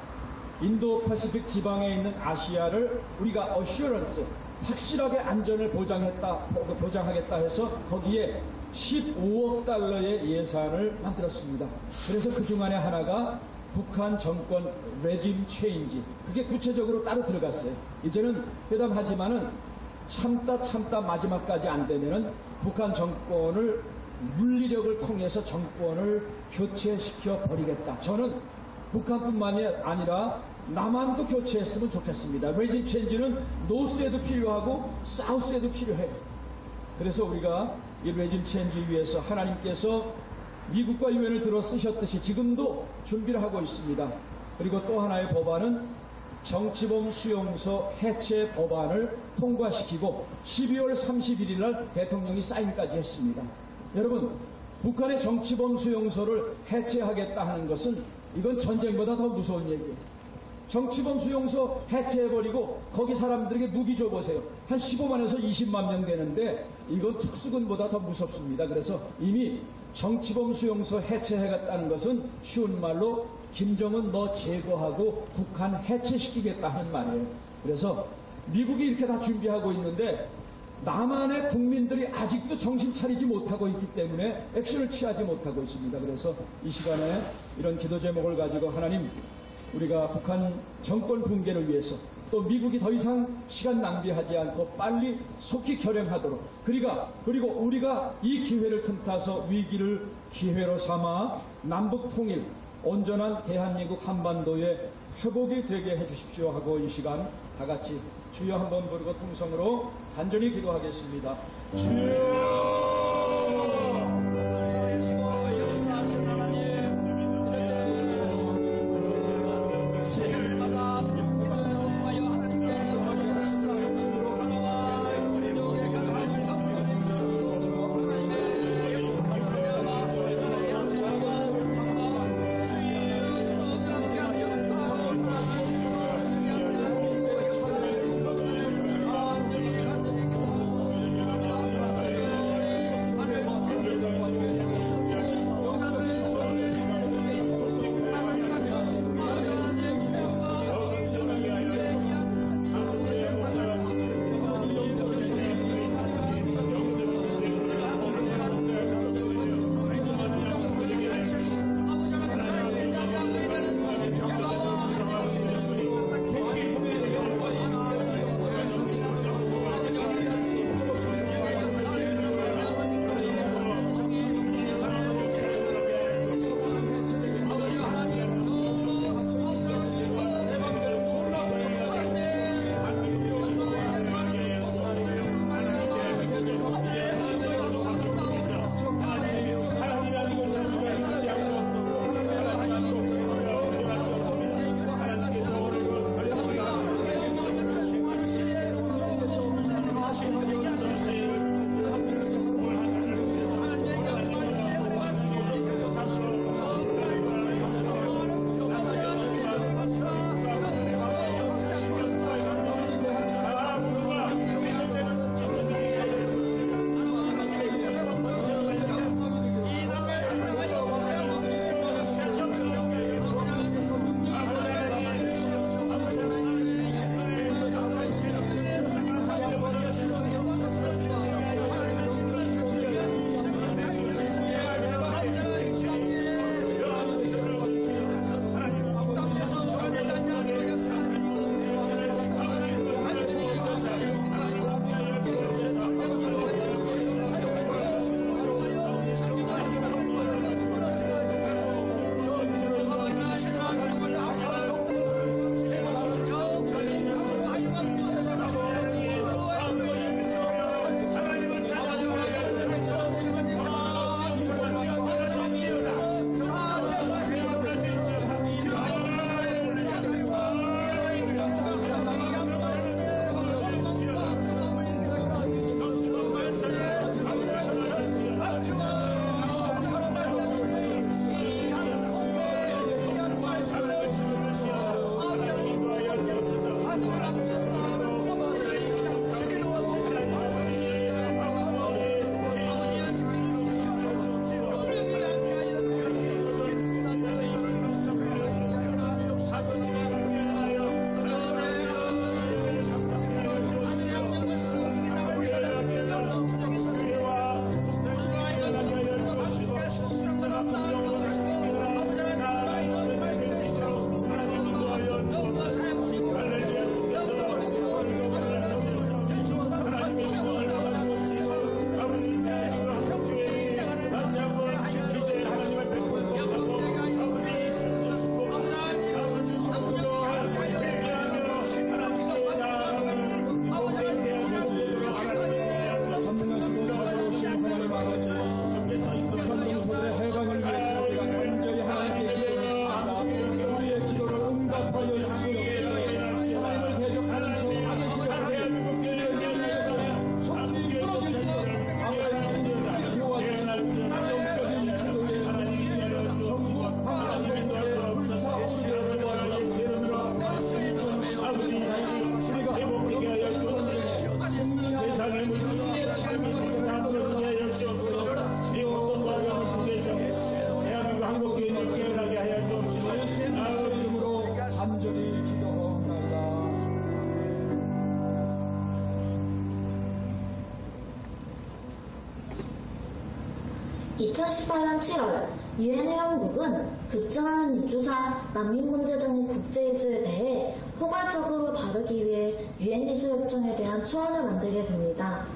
인도 패시픽 지방에 있는 아시아를 우리가 assurance, 확실하게 안전을 보장하겠다 해서 거기에 15억 달러의 예산을 만들었습니다. 그래서 그 중 안에 하나가 북한 정권 레짐 체인지, 그게 구체적으로 따로 들어갔어요. 이제는 회담하지만은 참다 마지막까지 안 되면은 북한 정권을 물리력을 통해서 정권을 교체시켜 버리겠다. 저는 북한뿐만이 아니라 남한도 교체했으면 좋겠습니다. 레짐 체인지는 노스에도 필요하고 사우스에도 필요해요. 그래서 우리가 이 레짐 체인지 위해서 하나님께서 미국과 유엔을 들어 쓰셨듯이 지금도 준비를 하고 있습니다. 그리고 또 하나의 법안은 정치범 수용소 해체 법안을 통과시키고 12월 31일 날 대통령이 사인까지 했습니다. 여러분, 북한의 정치범 수용소를 해체하겠다 하는 것은 이건 전쟁보다 더 무서운 얘기예요. 정치범 수용소 해체해버리고 거기 사람들에게 무기 줘보세요. 한 15만에서 20만 명 되는데 이건 특수군보다 더 무섭습니다. 그래서 이미 정치범 수용소 해체하겠다는 것은 쉬운 말로 김정은 너 제거하고 북한 해체시키겠다 하는 말이에요. 그래서 미국이 이렇게 다 준비하고 있는데 남한의 국민들이 아직도 정신 차리지 못하고 있기 때문에 액션을 취하지 못하고 있습니다. 그래서 이 시간에 이런 기도 제목을 가지고 하나님, 우리가 북한 정권 붕괴를 위해서 또 미국이 더 이상 시간 낭비하지 않고 빨리 속히 결행하도록, 그리고 우리가 이 기회를 틈타서 위기를 기회로 삼아 남북 통일, 온전한 대한민국 한반도의 회복이 되게 해주십시오 하고 이 시간 다 같이 주여 한번 부르고 통성으로 간절히 기도하겠습니다. 주여! 한동선의 해방을 위해서 우리가 간절히 하나님께 기도했습니다. 우리의 기도를 응답하여 주시옵소서. 하나님을 대적하는 악의 세력들이 주의 위해서 속히 끊어질 수 하나님을 지켜와주시고 영적인 기도에 전국 방랑공동의 불사오시를 도와주시고 우리가 회복되게 하여 주옵소서. 세상의 무슨 참여를 남겨주게 하시옵소서. 미국과 과정을 통해서 대한민국 한국교회를 깨어나게 하여 주옵소서. 예수의 이름으로 간절히 기도하옵나이다. 2018년 7월 유엔 회원국은 급증하는 이주자, 난민 문제 등의 국제 이슈에 대해 포괄적으로 다루기 위해 유엔 이주 협정에 대한 초안을 만들게 됩니다.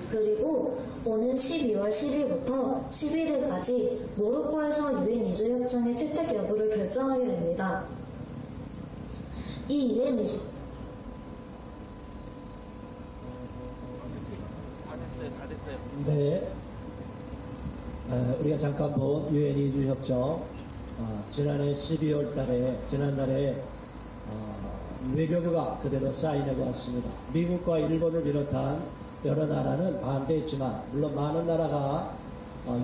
그리고 오는 12월 10일부터 11일까지 모로코에서 유엔 이주 협정의 채택 여부를 결정하게 됩니다. 이 유엔 이주 다 됐어요. 네. 우리가 잠깐 본 유엔 이주 협정, 지난해 12월 달에, 지난달에 외교부가 그대로 사인해 보았습니다. 미국과 일본을 비롯한 여러 나라는 반대했지만, 물론 많은 나라가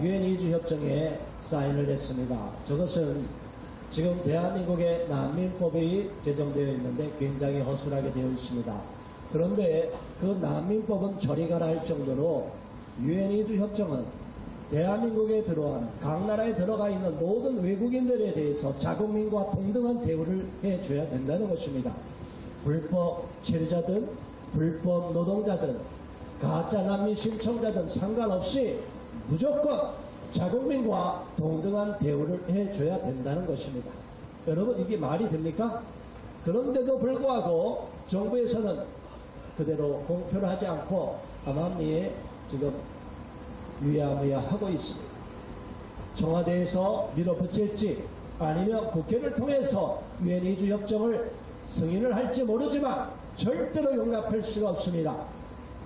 유엔 이주 협정에 사인을 했습니다. 저것은 지금 대한민국의 난민법이 제정되어 있는데 굉장히 허술하게 되어 있습니다. 그런데 그 난민법은 저리 가라 할 정도로 유엔 이주 협정은 대한민국에 들어온 각 나라에 들어가 있는 모든 외국인들에 대해서 자국민과 동등한 대우를 해줘야 된다는 것입니다. 불법 체류자든 불법 노동자든 가짜 난민 신청자든 상관없이 무조건 자국민과 동등한 대우를 해줘야 된다는 것입니다. 여러분, 이게 말이 됩니까? 그런데도 불구하고 정부에서는 그대로 공표를 하지 않고 암암리에 지금 유야무야 하고 있습니다. 청와대에서 밀어붙일지 아니면 국회를 통해서 유엔 이주 협정을 승인을 할지 모르지만 절대로 용납할 수가 없습니다.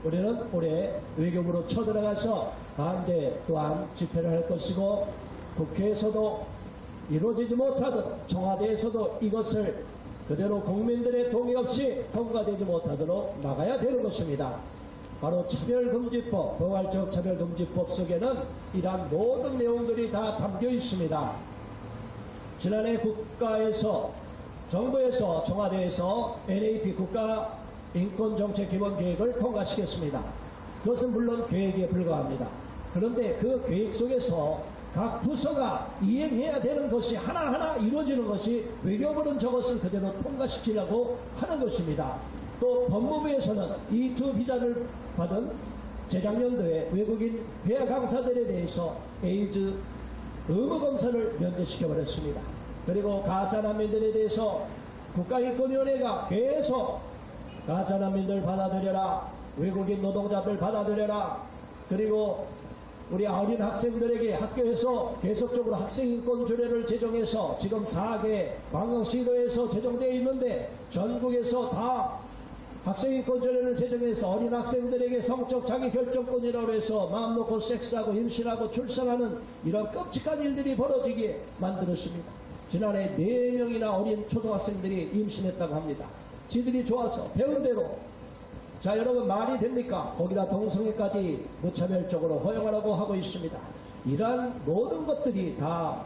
우리는 올해 외교부로 쳐들어가서 반대 또한 집회를 할 것이고, 국회에서도 이루어지지 못하도록 청와대에서도 이것을 그대로 국민들의 동의 없이 통과되지 못하도록 막아야 되는 것입니다. 바로 차별금지법, 포괄적 차별금지법 속에는 이러한 모든 내용들이 다 담겨 있습니다. 지난해 국가에서, 정부에서, 청와대에서 NAP 국가인권정책기본계획을 통과시켰습니다. 그것은 물론 계획에 불과합니다. 그런데 그 계획 속에서 각 부서가 이행해야 되는 것이 하나하나 이루어지는 것이 외교부는 저것을 그대로 통과시키려고 하는 것입니다. 또 법무부에서는 E2 비자를 받은 재작년도에 외국인 회화 강사들에 대해서 에이즈 의무검사를 면제시켜버렸습니다. 그리고 가짜난민들에 대해서 국가인권위원회가 계속 가짜난민들 받아들여라, 외국인 노동자들 받아들여라, 그리고 우리 어린 학생들에게 학교에서 계속적으로 학생인권조례를 제정해서 지금 4개 광역시도에서 제정되어 있는데 전국에서 다 학생인권조례를 제정해서 어린 학생들에게 성적 자기결정권이라고 해서 마음 놓고 섹스하고 임신하고 출산하는 이런 끔찍한 일들이 벌어지게 만들었습니다. 지난해 4명이나 어린 초등학생들이 임신했다고 합니다. 지들이 좋아서 배운 대로. 자, 여러분, 말이 됩니까? 거기다 동성애까지 무차별적으로 허용하라고 하고 있습니다. 이러한 모든 것들이 다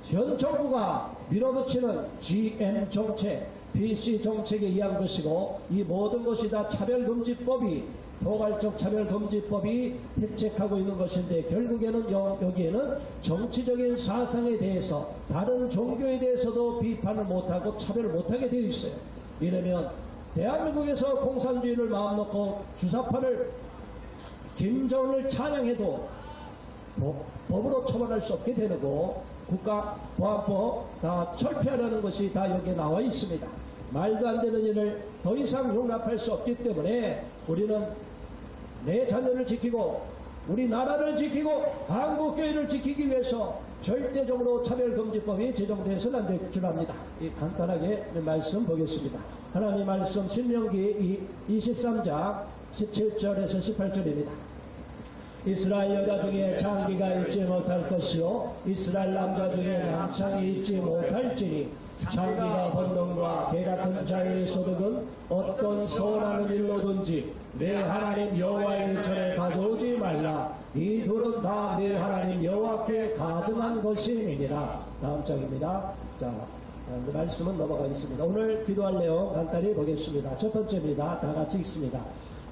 현 정부가 밀어붙이는 GM 정책, PC 정책에 의한 것이고, 이 모든 것이 다 차별금지법이, 포괄적 차별금지법이 획책하고 있는 것인데, 결국에는 여기에는 정치적인 사상에 대해서, 다른 종교에 대해서도 비판을 못하고 차별을 못하게 되어 있어요. 이러면 대한민국에서 공산주의를 마음 놓고 주사파를 김정은을 찬양해도 법으로 처벌할 수 없게 되고, 국가보안법 다 철폐하라는 것이 다 여기에 나와 있습니다. 말도 안 되는 일을 더 이상 용납할 수 없기 때문에 우리는 내 자녀를 지키고 우리 나라를 지키고 한국교회를 지키기 위해서 절대적으로 차별금지법이 제정되어서는 안 될 줄 압니다. 간단하게 말씀 보겠습니다. 하나님 말씀 신명기 23장 17절에서 18절입니다. 이스라엘 여자 중에 장기가 있지 못할 것이요 이스라엘 남자 중에 남창이 있지 못할지니 장기가 번능과 개같은 자의 소득은 어떤 선하는 일로든지 내 하나님 여호와의 전에 가져오지 말라. 이 둘은 다 내 하나님 여호와께 가증한 것임이니라. 다음 장입니다. 자, 말씀은 넘어가겠습니다. 오늘 기도할 내용 간단히 보겠습니다. 첫 번째입니다. 다 같이 읽습니다.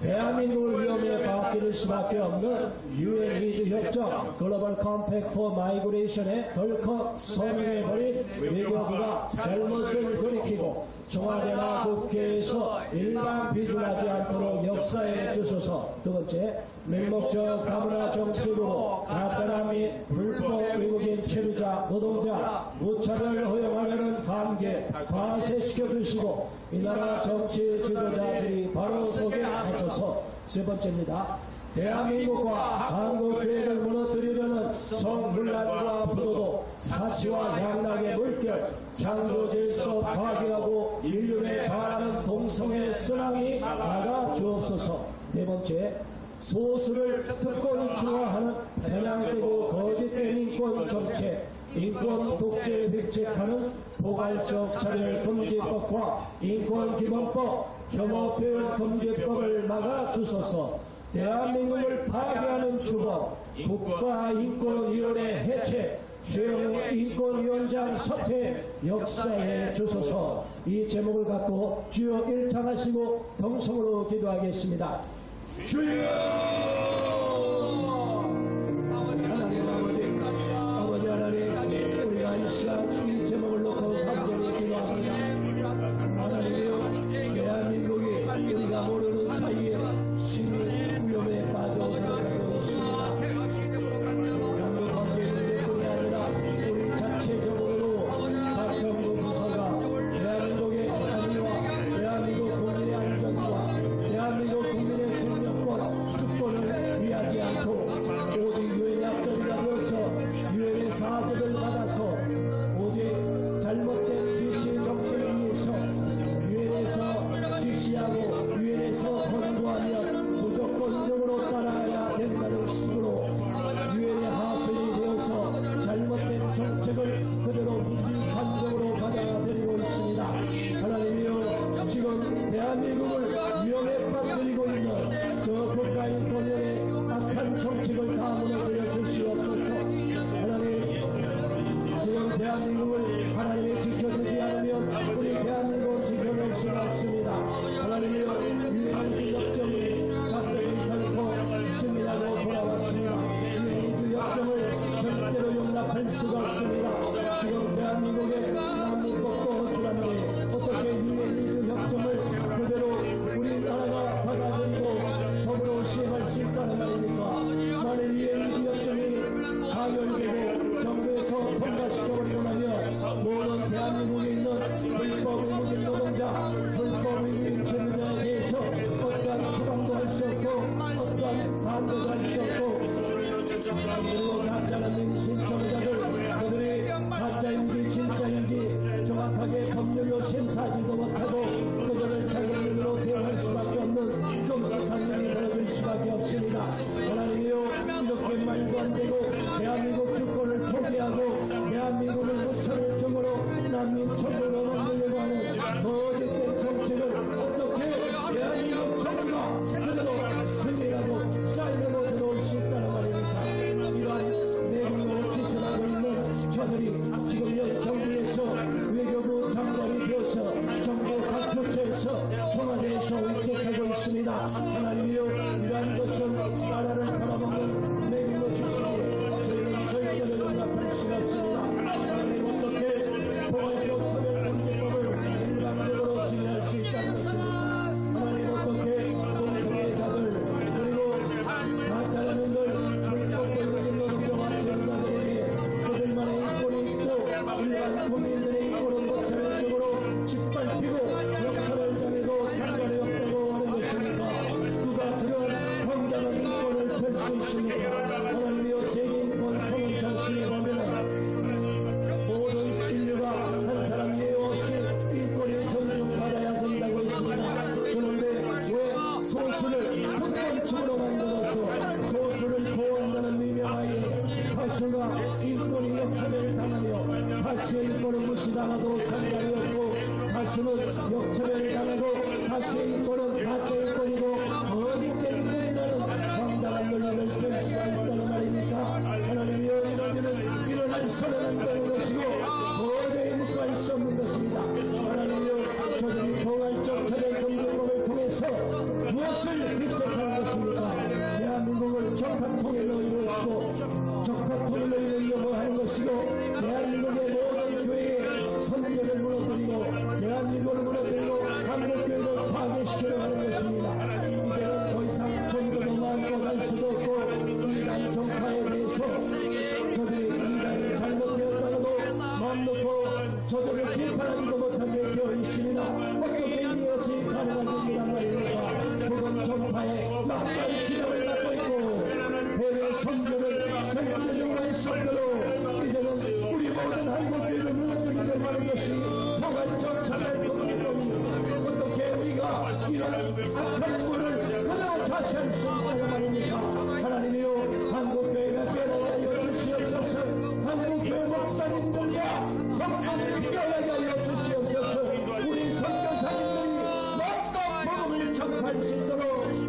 대한민국을 위험에 빠뜨릴 수밖에 없는 UN 이주 협정 글로벌 컴팩트 포 마이그레이션에 덜컥 서명해버린 외교부가 잘못을 돌이키고 청와대나 국회에서 일반 비준하지 않도록 역사에 주소서. 두 번째, 맹목적 다문화 정책으로 가짜나 및 불법 외국인 체류자, 노동자, 무차별 허용하려는 관계 과세시켜 주시고 이 나라 정치 지도자들이 바로 속에 가셔서. 세 번째입니다. 대한민국과 한국 계획을 무너뜨리려는 성문란과 부도도 사치와 양락의 물결, 창조 질서 파괴하고 인륜에 바라는 동성애 쓰나미 막아 주옵소서. 네 번째, 소수를 특권주화하는 편향되고 거짓된 인권 정책, 인권 독재 획책하는 포괄적 차별 금지법과 인권기본법, 혐오 표현 금지법을 막아 주소서. 대한민국을 파괴하는 주범, 국가인권위원회 해체, 최영우 인권위원장 사퇴 역사에 주소서. 이 제목을 갖고 주여 일창하시고 동성으로 기도하겠습니다. 주여! 아버지 하나님, 우리가 이 시간 이 제목을 놓고 간절히 기도합니다. 하나님이여, 대한민국이 우리가 모르는 사이에 심히 위험에 빠져 들어가고 있습니다. 한국 관계 문제뿐이 아니라 우리 자체적으로 각 정부 부서가 대한민국의 안위와 대한민국 국민의 안전과 대한민국 국민의 생명권, 주권을 위하지 않고 오직 유엔의 앞전이가 되어서 유엔의 사죄를 받아서 오직 잘못된 지시 정책을 위해서 유엔에서 지시하고 유엔에서 권고하면 무조건적으로 따라야 된다는 식으로 유엔의 하수인이 되어서 잘못된 정책을 그대로 무기관적으로 받아들이고 있습니다. 하나님이여, 지금 대한민국을 위험에 빠뜨리고 있는 저 국가인권위원회의 악한 정책을 다 무너뜨려 주시옵소서. 하나님, 지금 대한민국을 하나님이 지켜주지 않으면 우리 대한민국을 지켜낼 수가 없습니다. 하나님이여, 유엔이주 협정이 갑자기 결코 승리하고 돌아왔습니다. 유엔이주 협정을 절대로 용납할 수가 없습니다. 지금 대한민국의 난민법도 허술한데 어떻게 유엔이주 협정을 그대로 우리나라가 받아들이고 더불어 시행할 수 있다는 말입니까? 만일 유엔이주 협정이 가결되고 정부에서 통과시켜버리고 나면 모든 대한민국에 있는 불법 외국인 노동자, 불법 외국인 체류자에 대해서 어떠한 추방도 할 수 없고 어떠한 반대도 할 수 없고, 그리고 가짜라는 신청자들 그들이 가짜인지 진짜인지 정확하게 법률로 심사하지도 못하고 그들을 자기들로 대응할 수밖에 없는 끔찍한 일이 벌어질 수밖에 없습니다. 하나님이여, 이렇게 말도 안 되고 대한민국 주권을 포기하고 대한민국을 무차별 중으로 난민 처벌로 만들려고 하는 거짓된 정책을 어떻게 대한민국 정부가 그대로 승리하고 쌓이려고 들어올 수 있다는 말입니까? 이러한 내국으로 지시하고 있는 저들이 지금 현 정부에서 외교부 장관이 되어서 정부 각 부처에서 청와대에서 위촉하고 있습니다. 하나님이여, 이러한 것은 나라를 바라보는 내국으로 지시기에 저희는 절대로 용납할 수가 없습니다. 하나님, 어떻게 포괄적 차별금지법을 일반적으로 시행할 수 있다는 것입니다. 하나님, 어떻게 동성애자들 그리고 가짜라는들 불법 외국인 노동자와 체류자들에게 그들만의 인권이 있고 일반 국민들의 인권은 무차별적으로 짓밟히고 역사를 정해도 상관이 없다고 하는 것입니까? 누가 그런 황당한 인권을 펼 수 있습니까? 하나님이여, 세계인권 선언 정신에 보면 모든 인류가 한 사람 예외 없이 인권을 존중받아야 된다고 했습니다. 그런데 왜 소수를 특권층으로 만들어서 소수를 다수가 인권이 역차별을 당하며 다수의 인권을 무시당하고 살인이 없고 다수는 역차별을 당하고 다수의 인권은 가짜 인권이고 어디째 인권이라는 황당한 논리를 펼 수가 있다는 말입니까? 하나님이여 이러면은 일어날 수는 안 되는 것이고 도저히 묵과할 수 없는 것입니다. 하나님이여 저들이 포괄적 차별 경제법을 통해서 무엇을 획책하는 것입니까? 대한민국을 적합 통일로 이루시고 적합 통일로 이루려고 하는 것이고 대한민국의 모든 교회의 선교를 무너뜨리고 대한민국을 무너뜨리고 한국교회를 파괴시키려 하는 것입니다. 이제는 더 이상 전도도 마음껏 할 수도 없고 이단 정파에 대해서 저들이 이단이 잘못되었다고 마음 놓고 저들을 비판하지도 못하게 되어 있습니다. 어떻게 이것이 가능한 일이란 말입니까? 그건 정파의 막말 지령을 받고 있고 해외 선교를 세계적으로 할 수 없도록 이제는 우리 모든 한국교회를 무너뜨리려고 하는 것이 포괄적 차별법입니다. 어떻게 우리가 이런 악한 물을 그대로 자시할 수 있다고 말입니까? 하나님이여 한국교회가 깨어나게 하여 주시옵소서. 한국교회 목사님들과 성도들이 깨어나게 하여 주시옵소서. 우리 선교사님들이 마음껏 복음을 전할 수 있도록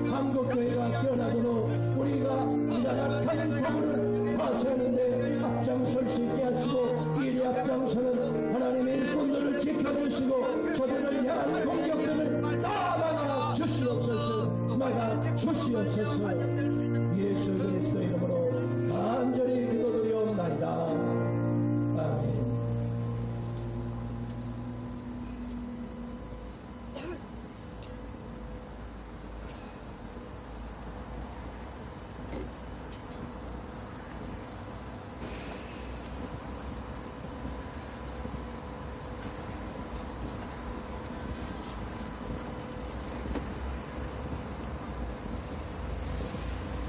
한국교회가 깨어나도록 우리가 이런 악한 법을 파쇄하는데 앞장설 수 있게 하시고 이리 앞장서는 하나님의 일꾼들을 지켜주시고 저들을 향한 공격들을 다 막아 주시옵소서. 막아 주시옵소서. 예수 그리스도 이름으로 간절히 기도드리옵나이다. 아멘.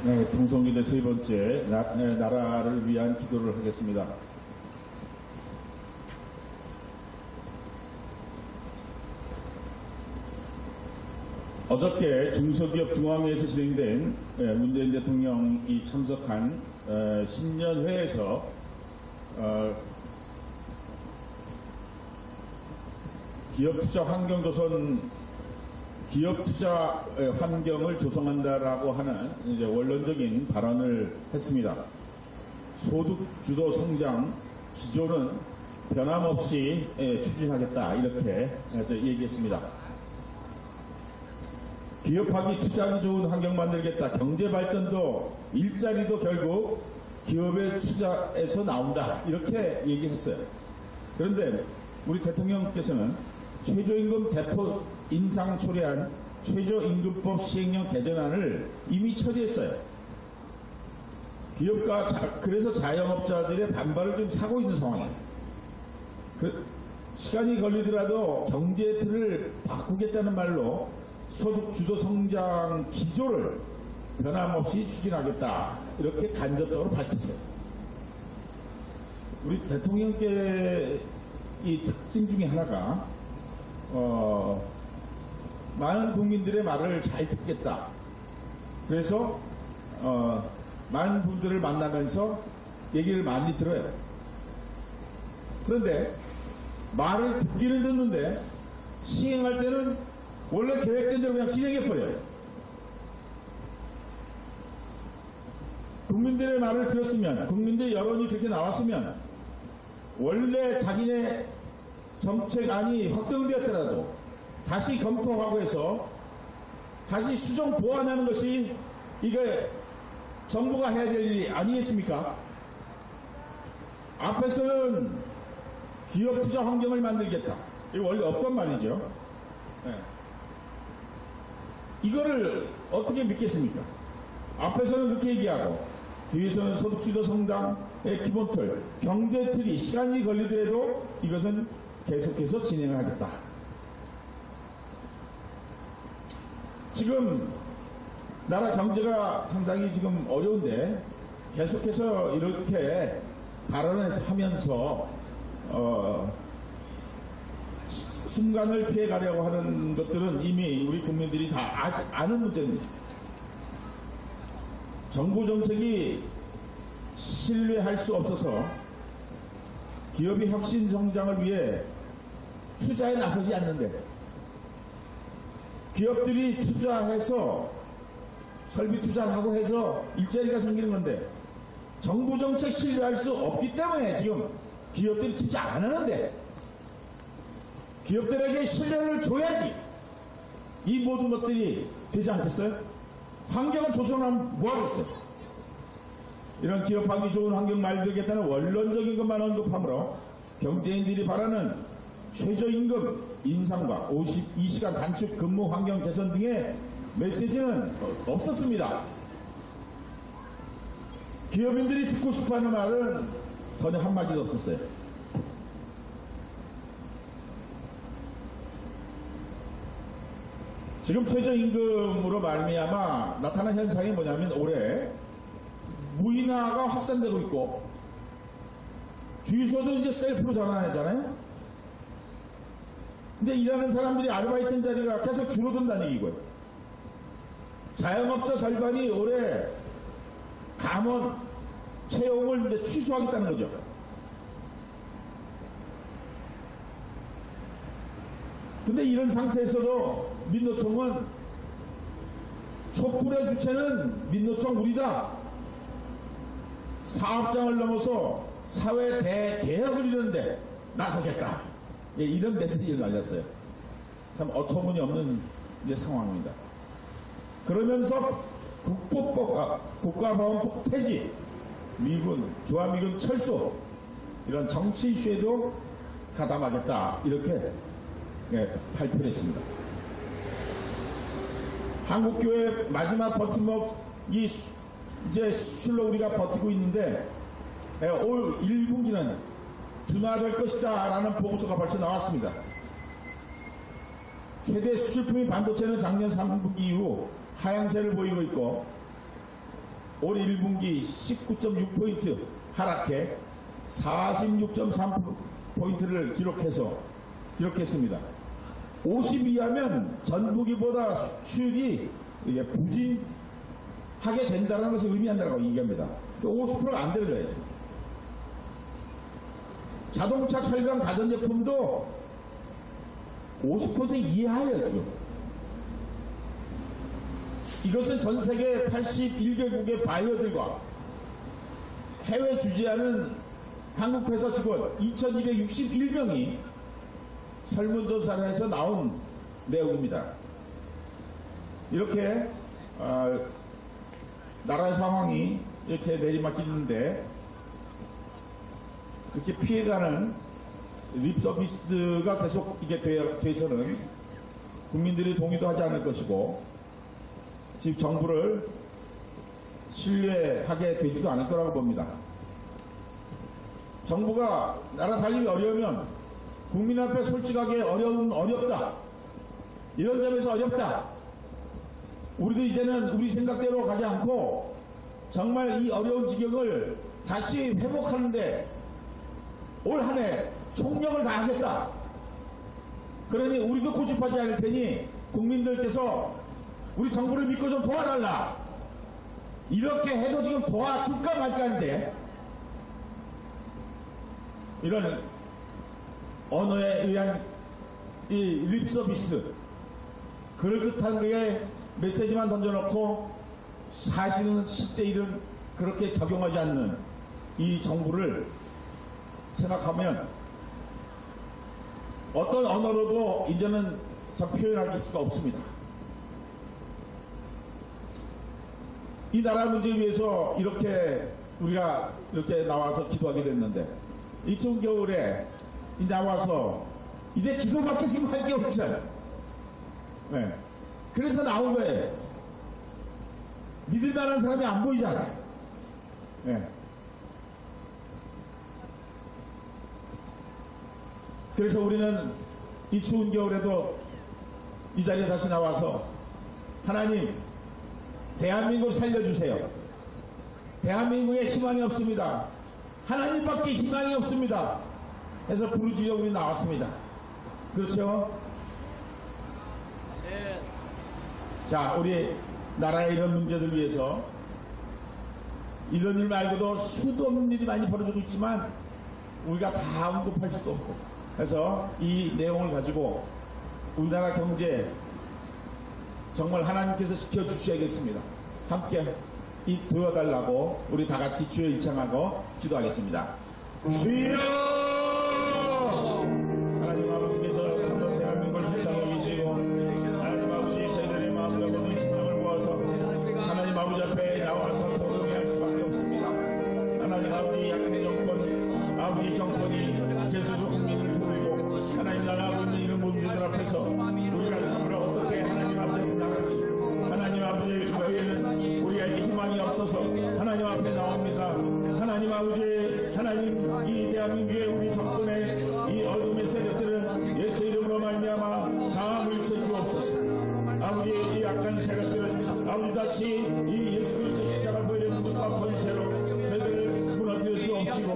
네, 동성기대 세 번째 나라를 위한 기도를 하겠습니다. 어저께 중소기업 중앙회에서 진행된 문재인 대통령이 참석한 신년회에서 기업투자 환경을 조성한다라고 하는 이제 원론적인 발언을 했습니다. 소득 주도 성장 기조는 변함없이 추진하겠다 이렇게 얘기했습니다. 기업하기 투자하기 좋은 환경 만들겠다. 경제 발전도 일자리도 결국 기업의 투자에서 나온다 이렇게 얘기했어요. 그런데 우리 대통령께서는 최저임금 대폭 인상 초래한 최저임금법 시행령 개정안을 이미 처리했어요. 기업가 그래서 자영업자들의 반발을 좀 사고 있는 상황이에요. 시간이 걸리더라도 경제 틀을 바꾸겠다는 말로 소득 주도 성장 기조를 변함없이 추진하겠다 이렇게 간접적으로 밝혔어요. 우리 대통령께 이 특징 중에 하나가 많은 국민들의 말을 잘 듣겠다. 그래서 많은 분들을 만나면서 얘기를 많이 들어요. 그런데 말을 듣기는 듣는데 시행할 때는 원래 계획된 대로 그냥 진행해버려요. 국민들의 말을 들었으면, 국민들의 여론이 그렇게 나왔으면 원래 자기네 정책안이 확정되었더라도 다시 검토하고 해서 다시 수정 보완하는 것이 이게 정부가 해야 될 일이 아니겠습니까? 앞에서는 기업 투자 환경을 만들겠다. 이거 원래 없던 말이죠. 네. 이거를 어떻게 믿겠습니까? 앞에서는 그렇게 얘기하고 뒤에서는 소득주도 성장의 기본틀, 경제틀이 시간이 걸리더라도 이것은 계속해서 진행을 하겠다. 지금 나라 경제가 상당히 지금 어려운데 계속해서 이렇게 발언을 하면서 순간을 피해가려고 하는 것들은 이미 우리 국민들이 다 아는 문제입니다. 정부 정책이 신뢰할 수 없어서 기업이 혁신 성장을 위해 투자에 나서지 않는데, 기업들이 투자해서 설비 투자를 하고 해서 일자리가 생기는 건데, 정부 정책 신뢰할 수 없기 때문에 지금 기업들이 투자 안 하는데, 기업들에게 신뢰를 줘야지 이 모든 것들이 되지 않겠어요? 환경을 조성하면 뭐하겠어요? 이런 기업하기 좋은 환경 만들겠다는 원론적인 것만 언급하므로 경제인들이 바라는 최저임금 인상과 52시간 단축 근무 환경 개선 등의 메시지는 없었습니다. 기업인들이 듣고 싶어하는 말은 전혀 한마디도 없었어요. 지금 최저임금으로 말미암아 나타난 현상이 뭐냐면, 올해 무인화가 확산되고 있고, 주유소도 이제 셀프로 전환하잖아요. 근데 일하는 사람들이 아르바이트 자리가 계속 줄어든다는 얘기고요. 자영업자 절반이 올해 감원 채용을 이제 취소하겠다는 거죠. 근데 이런 상태에서도 민노총은 촛불의 주체는 민노총 우리다, 사업장을 넘어서 사회 대개혁을 이루는데 나서겠다, 예, 이런 메시지를 날렸어요. 참 어처구니없는 이제 상황입니다. 그러면서 국보법과 국가보안법 폐지, 미군, 주한미군 철수, 이런 정치 이슈에도 가담하겠다, 이렇게 예, 발표를 했습니다. 한국교회 마지막 버팀목이 이제 수출로 우리가 버티고 있는데, 예, 올 1분기는 둔화될 것이다 라는 보고서가 벌써 나왔습니다. 최대 수출품인 반도체는 작년 3분기 이후 하향세를 보이고 있고, 올 1분기 19.6포인트 하락해 46.3포인트를 기록했습니다. 50 이하면 전분기보다 수출이 부진하게 된다는 것을 의미한다고 얘기합니다. 50%가 안 되는 거예요. 자동차, 철강, 가전제품도 50% 이하예요, 지금. 이것은 전 세계 81개국의 바이어들과 해외 주재하는 한국 회사 직원 2261명이 설문조사를 해서 나온 내용입니다. 이렇게 나라의 상황이 이렇게 내리막히는데, 이렇게 피해가는 립서비스가 계속 이게 돼서는 국민들이 동의도 하지 않을 것이고, 지금 정부를 신뢰하게 되지도 않을 거라고 봅니다. 정부가 나라 살림이 어려우면 국민 앞에 솔직하게 어렵다, 이런 점에서 어렵다, 우리도 이제는 우리 생각대로 가지 않고 정말 이 어려운 지경을 다시 회복하는데 올 한 해 총력을 다하겠다, 그러니 우리도 고집하지 않을 테니 국민들께서 우리 정부를 믿고 좀 도와달라, 이렇게 해도 지금 도와줄까 말까 하는데, 이런 언어에 의한 이 립서비스, 그럴듯하게 메시지만 던져놓고 사실은 실제 일은 그렇게 적용하지 않는 이 정부를 생각하면 어떤 언어로도 이제는 참 표현할 수가 없습니다. 이 나라 문제에 위해서 이렇게 우리가 이렇게 나와서 기도하게 됐는데, 이 추운 겨울에 나와서 이제 기도밖에 지금 할 게 없어요. 네. 그래서 나온 거예요. 믿을 만한 사람이 안 보이잖아요. 네. 그래서 우리는 이 추운 겨울에도 이 자리에 다시 나와서 하나님, 대한민국을 살려주세요. 대한민국에 희망이 없습니다. 하나님밖에 희망이 없습니다. 해서 부르짖어 우리 나왔습니다. 그렇죠? 네. 자, 우리 나라의 이런 문제들 위해서 이런 일 말고도 수도 없는 일이 많이 벌어지고 있지만 우리가 다 언급할 수도 없고, 그래서 이 내용을 가지고 우리나라 경제 정말 하나님께서 지켜주셔야겠습니다. 함께 이 도와달라고 우리 다 같이 주여 일창하고 기도하겠습니다. 주여! 하나님 아버지께서 한번 대한민국을 불쌍히 여기시고 하나님 아버지 저희들의 마음과 모든 신앙을 모아서 하나님 아버지 앞에 나와서 도움할 수밖에 없습니다. 하나님 아버지 약한 정권, 아버지 정권이 제수소 국민을 소리고 하나님 나라고 있는 이런 문제들 앞에서 우리가 참으로 어떻게 하나님 앞에 생각할 수, 하나님 아버지 교회는 우리에게 희망이 없어서 하나님 앞에 나옵니다. 하나님 아버지, 하나님 이 대한민국의 우리 정권의 이 어둠의 세력들은 예수 이름으로 말미암아 강함을 주옵소서. 아버지 이 약한 세력들은 아버지 다시 이 예수 그리스도 십자가 보이는 문과 권세로 저희들을 무너뜨려 주옵시고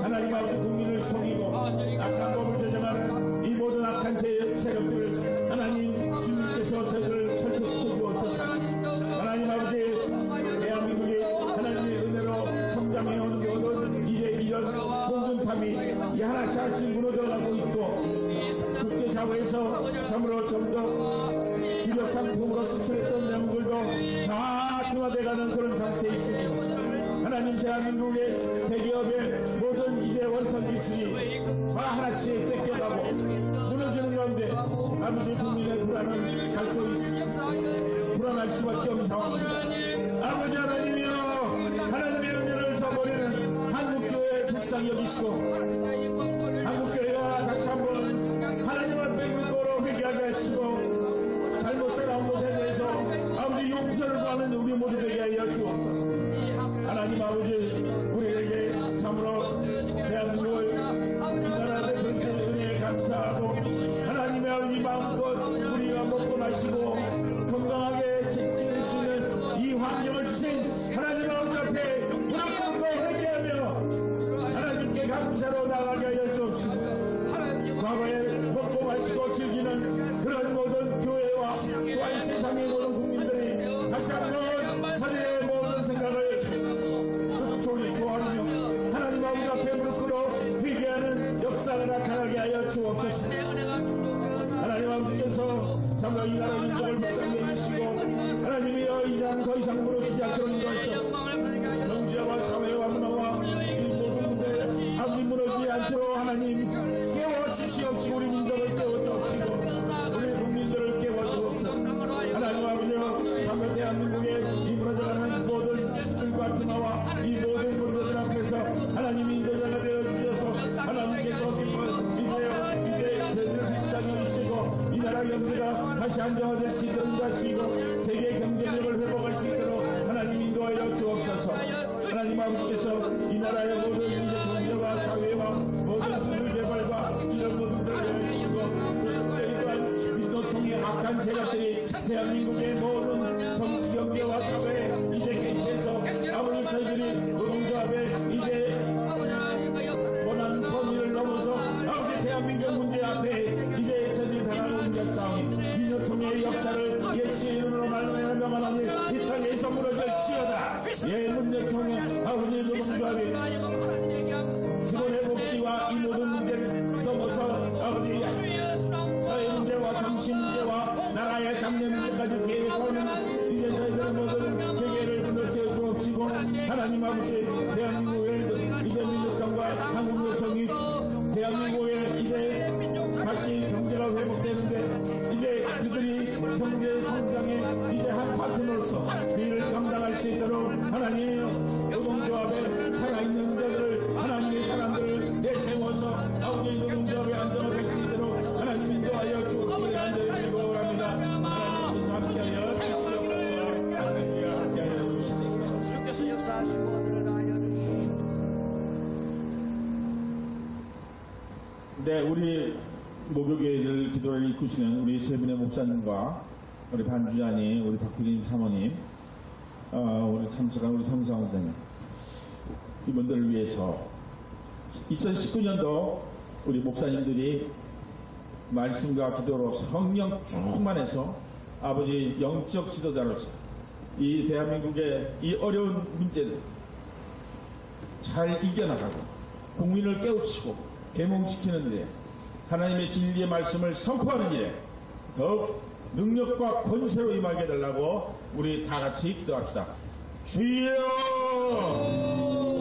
하나님 아버지 국민을 속이고 악한 법을 제정하는 이 모든 악한 세력들을 하나님 주님께서 저희들을 철퇴시켜 주옵소서. 하나님 아버지 대한민국이 하나님의 은혜로 성장해온 모든 이제 이런 공동탐이 이 하나씩 무너져가고 있고 국제사회에서 참으로 좀 더 주력 상품으로 수출했던 명물도 다 중화돼가는 그런 상태에 있습니다. 하나님 대한민국의 대기업의 모든 이제 원천 기술이 다 하나씩 뺏겨가고 무너지는 가운데 아버지 국민의 불안은 갈 수 있습니다. 불안할 수밖에 없는 상황입니다. 아버지 하나님이여, 하나님의 은혜를 저버리는 한국교회 불쌍히 여기시고 한국교회가 다시 한번 하나님 앞에 굴도록 회개하게 하시고 잘못 살아온 것에 대해서 아버지 용서를 구하는 우리 모두 되게 하여 주옵소서. 하나님 아버지 우리에게 참으로 대한민국을 이 나라의 근처의 은혜에 감사하고 하나님의 아버지 마음껏 우리가 먹고 마시고 건강하게 지킬 수 있는 이 환경을 주신 하나님 아버지 앞에 무릎 꿇고 회개하며 하나님께 감사로 나가게 하여 주옵시고 과거에 먹고 마시고 즐기는 그런 모든 교회와 또한 세상의 모든 국민들이 다시 한번 자기의 모든 생각을 조리 구하며 하나님 아버지 앞에 무릎 꿇어 회개하는 역사가 나타나게 하여 주옵소서. 하나님 아버지께서 참으로 이 나라 인정을 불쌍히 여기시고 하나님이여 이 땅 더 이상 무너지지 않도록 인도하시고 경제와 사회와 문화와 이 모든 문제 아버지 무너지지 않도록 하나님 깨워주시옵시고 우리 민족을 깨워주옵시고 우리 국민들을 깨워주옵소서. 하나님 아버지여 참으로 대한민국의 이 무너져가는 모든 수출과 분화와 이 모든 문제들 앞에서 하나님이 인도자가 되어주셔서 하나님께서 이제 저희들을 불쌍히 여기시고 이 나라 경제가 다시 안정화될 수 있도록 인도하시고 세계 경제력을 회복할 수 있도록 하나님 인도하여 주옵소서. 하나님 아버지께서 이 나라의 모든 문제 경제와 사회와 모든 기술 개발과 이런 모든들을 해주시고 또한 민노총의 악한 세력들이 대한민국의 모든 정치 경제와 사회에 이제 개입해서 아버지 저희들이 노동조합에 이제 원하는 범위를 넘어서 아버지 대한민국 문제 앞에 이제 저희들이 당하는 문제 싸움 민노총의 역사를 예수의 이름으로 말하며 명하나니 이 땅에서 무너질지어다. 예 민노총의 아버지 노동조합이 직원의 복지와 이 모든 문제를 넘어서 아버지 사회 문제와 정치 문제와 나라의 장래 문제까지 계획하는 이제 저희들의 모든 세계를 무너뜨려 주옵시고 하나님 아버지 대한민국의 이제 민노총과 한국노총이 대한민국의 이제 다시 경제가 회복되는데 이제 그들이 경제 성장에 이제 한 파트너로서 그 일을 감당할 수 있도록 하나님 노동조합에 살아있는 자들을 하나님의 사람들을 내세워서 아버지 노동조합에 안정화될 수 있도록 하나님 인도하여 주옵시기 간절히 기도합니다. 하나님께서 함께하여 주시옵소서. 하나님께서 함께하여 주시옵소서. 주께서 역사하시고 은혜를 하여 주시옵소서. 네, 우리 목요일을 기도를 이끄시는 우리 세 분의 목사님과 우리 반주자님, 우리 박규림 사모님, 우리 참석한 우리 성상원장님, 이분들을 위해서 2019년도 우리 목사님들이 말씀과 기도로 성령 충만해서 아버지 영적 지도자로서 이 대한민국의 이 어려운 문제들, 잘 이겨나가고 국민을 깨우치고 계몽시키는 일에 하나님의 진리의 말씀을 선포하는 일에 더욱 능력과 권세로 임하게 해달라고 우리 다 같이 기도합시다. 주여!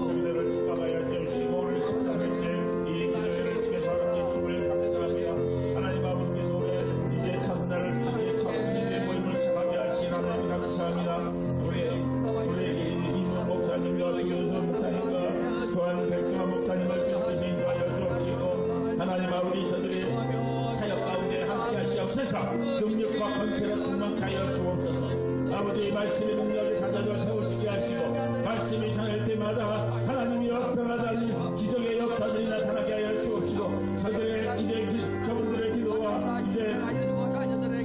우리들을 축복하여 주시고 오늘 14일째 이 기도회를 주께서 하나님 예수를 감사합니다. 하나님 아버지께서 우리 이제 첫날 이제 첫 우리의 모임을 시작하게 하신 하나님 감사합니다. 우리 이인성 목사님과 주교수 목사님과 또한 백종원 목사님을 주께서 인도하여 주옵시고 하나님 아버지 저들이 사역 가운데 함께 하시옵소서. 능력과 권세로 충만케 하여 주옵소서. 아버지 말씀의 능력의 사자들 세우시게 하시고 말씀이 전할 때마다 하나님이 변화다니 기적의 역사들이 나타나게 하여 주옵시고 저들의 이제 저분들의 기도와 이제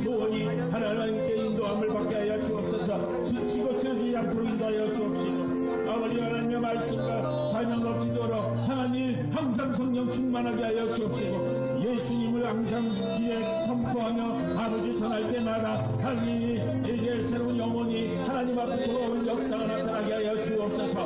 소원이 하나님께 인도함을 받게 하여 주옵소서. 지치고 쓰러지지 않도록 인도하여 주옵시고 아버지 하나님의 말씀과 사명 기도로 하나님 항상 성령 충만하게 하여 주옵시고 예수님을 항상 이제 선포하며 아버지 전할 때마다 하나님이 이제 새로운 영혼이 하나님 앞에 돌아오는 역사가 나타나게 하여 주옵소서.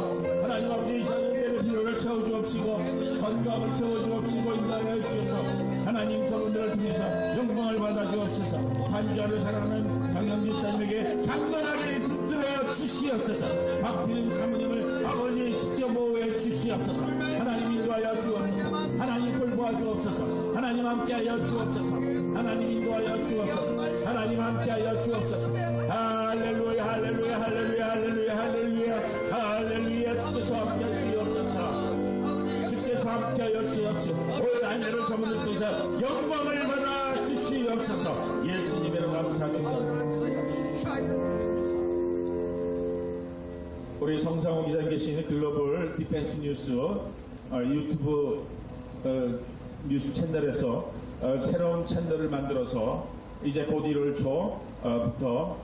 하나님 아버지 저들의 필요를 채워주옵시고 건강을 채워주옵시고 인도하여 주옵소서. 하나님 저분들을 통해서 영광을 받아주옵소서. 한주하를 사랑하는 장영 집사님에게 강건하게 붙들어 주시옵소서. 박필임 사모님을 아버지 직접 보호해 주시옵소서. 하나님 인도하여 주옵소서. 하나님 돌보아 주옵소서. 하나님 함께하여 주옵소서. 하나님 인도하여 주옵소서. 하나님 함께하여 주옵소서. 할렐루야 할렐루야 할렐루야 할렐루야 할렐루야 할렐루야. 주께서 함께하시옵소서. 주께서 함께하여 주옵소서. 오늘 안내를 저분을 통해서 영광을 받아 주시옵소서. 예수님의 이름 감사합니다. 우리 성상호 기자님 계시는 글로벌 디펜스 뉴스 유튜브 뉴스 채널에서 새로운 채널을 만들어서 이제 곧 1월 초부터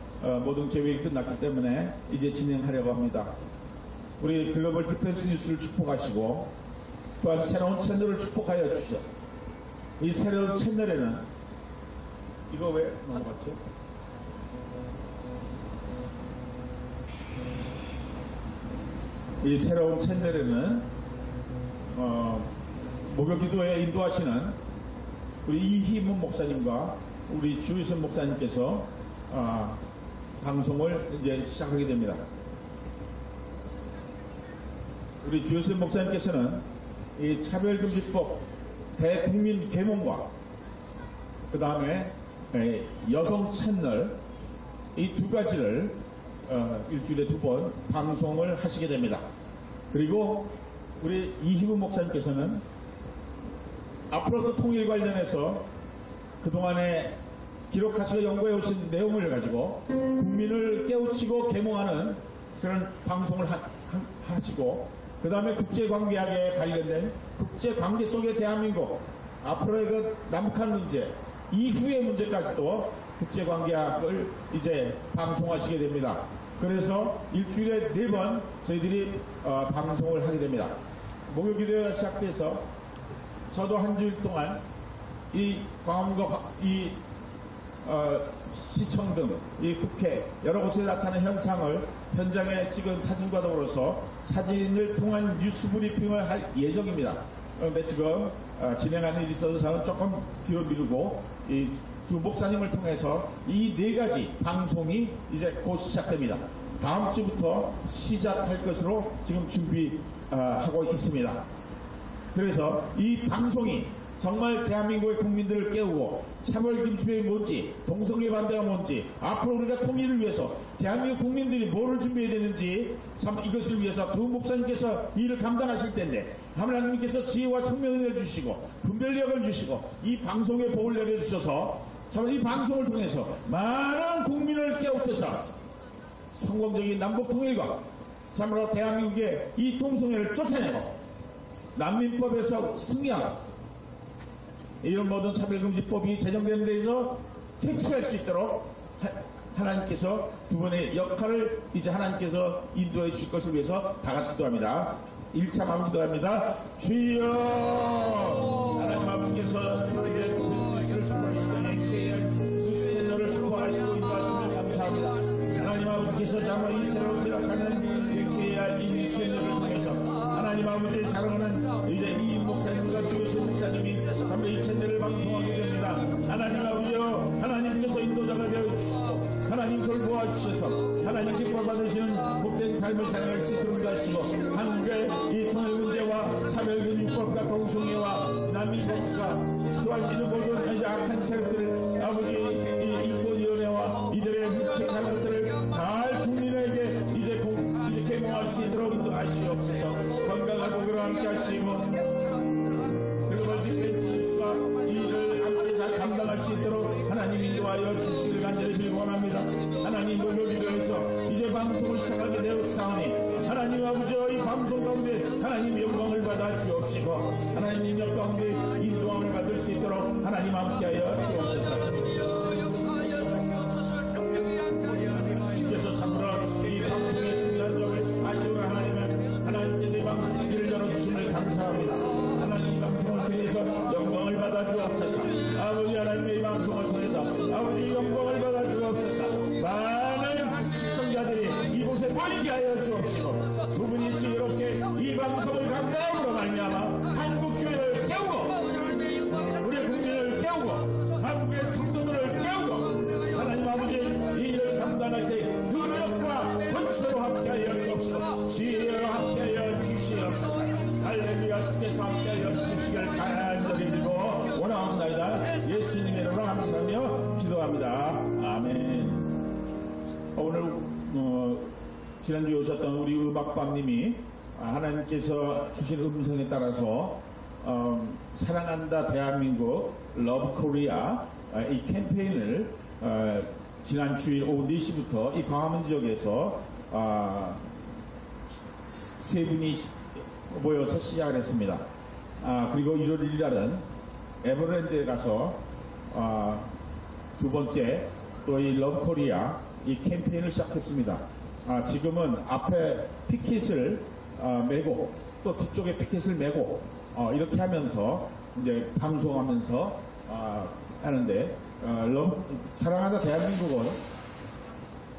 모든 계획이 끝났기 때문에 이제 진행하려고 합니다. 우리 글로벌 디펜스 뉴스를 축복하시고 또한 새로운 채널을 축복하여 주시옵소서. 이 새로운 채널에는 이거 왜 넘어갔죠? 이 새로운 채널에는 목요기도에 인도하시는 우리 이희문 목사님과 우리 주유선 목사님께서 방송을 이제 시작하게 됩니다. 우리 주유선 목사님께서는 이 차별금지법 대국민 계몽과 그 다음에 여성 채널 이 두 가지를 일주일에 2번 방송을 하시게 됩니다. 그리고 우리 이희문 목사님께서는 앞으로도 통일 관련해서 그동안에 기록하시고 연구해 오신 내용을 가지고 국민을 깨우치고 계몽하는 그런 방송을 하시고 그 다음에 국제관계학에 관련된 국제관계 속의 대한민국 앞으로의 그 남북한 문제 이후의 문제까지도 국제관계학을 이제 방송하시게 됩니다. 그래서 일주일에 4번 저희들이 방송을 하게 됩니다. 목요기도회가 시작돼서 저도 한 주일 동안 이 광화문과 이 시청 등 이 국회 여러 곳에 나타나는 현상을 현장에 찍은 사진과 더불어서 사진을 통한 뉴스 브리핑을 할 예정입니다. 그런데 지금 진행하는 일이 있어서 저는 조금 뒤로 미루고 이 두 목사님을 통해서 이 4가지 방송이 이제 곧 시작됩니다. 다음 주부터 시작할 것으로 지금 준비하고 있습니다. 그래서 이 방송이 정말 대한민국의 국민들을 깨우고 차별금지법이 뭔지 동성애 반대가 뭔지 앞으로 우리가 통일을 위해서 대한민국 국민들이 뭐를 준비해야 되는지 참 이것을 위해서 두 목사님께서 일을 감당하실 텐데 하나님께서 지혜와 총명을 주시고 분별력을 주시고 이 방송에 복을 내려주셔서 참 이 방송을 통해서 많은 국민을 깨우쳐서 성공적인 남북통일과 참으로 대한민국의 이 동성애를 쫓아내고 난민법에서 승리하고 이런 모든 차별금지법이 제정되는 데에서 퇴치할 수 있도록 하나님께서 두 분의 역할을 이제 하나님께서 인도해 주실 것을 위해서 다 같이 기도합니다. 1차 마음 기도합니다. 주여 하나님 아버지께서 우리의 뉴스를 수고하시고 뉴스 채널을 수고하시고 인도하시는 감사합니다. 하나님 아버지께서 정말 이 새로 시작하는 KR 이 뉴스 채널을 통해서 하나님 아버지의 사랑하는 이제 이 목사님과 주교수 목사님이 담배 이 채널을 방송하게 됩니다. 하나님 아버지여, 하나님께서 인도자가 되어주시고 하나님 돌보아 주셔서 하나님 기뻐 받으시는 복된 삶을 살아갈 수 있도록 하시고, 한국의 이 통일 문제와 차별적 율법과 동성애와 난민 복수가 또한 이런 모든 이제 악한 세력들을 아버지 이 인권위원회와 이들의 묵직한 것들을 잘 국민에게 이제 계몽할 수 있도록 인도하시옵소서. 건강한 복으로 함께 하시고 글로벌 디펜스가 이를 함께 잘 감당할 수 있도록 하나님 인도하여 주시길 간절히 빌원합니다. 하나님 목요일에 대해서 이제 방송을 시작하게 되었사오니 하나님 아버지여, 이 방송 가운데 하나님 영광을 받아 주옵시고 하나님 인력 가운데 인도함을 받을 수 있도록 하나님 함께하여 주옵소서. 주께서 참으로 이 방송의 순간적을 아시오라 하나님은 하나님께서 이 방송의 길을 열어주심을 감사합니다. 하나님 이 방송을 통해서 영광을 받아 주옵소서. 아버지 하나님의 이 방송을 통해서 아버지 영광을 받아 주옵소서. 많은 시청자들이 이곳에 모이게 하여 주옵시고 두 분이 지혜롭게 이 방송을 감당함으로 말미암아 한국교회를 깨우고 우리 국민을 깨우고 한국의 성도들을 깨우고 하나님 아버지 이 일을 감당할 때 그 노력과 권수로 함께하여 주옵소서. 지혜로 함께하여 주시옵소서. 할렐루야. 주께서 함께하여 주시길 간절히 빌고 원하옵나이다. 예수님의 이름으로 감사하며 기도합니다. 아멘. 오늘 지난주에 오셨던 우리 음악방님이 하나님께서 주신 음성에 따라서 사랑한다 대한민국 러브 코리아 이 캠페인을 지난 주일 오후 4시부터 이 광화문 지역에서 세 분이 모여서 시작을 했습니다. 그리고 1월 1일 날은 에버랜드에 가서 두 번째 또 이 러브 코리아 이 캠페인을 시작했습니다. 지금은 앞에 피켓을 메고 또 뒤쪽에 피켓을 메고 이렇게 하면서 이제 방송하면서 하는데 사랑하다 대한민국은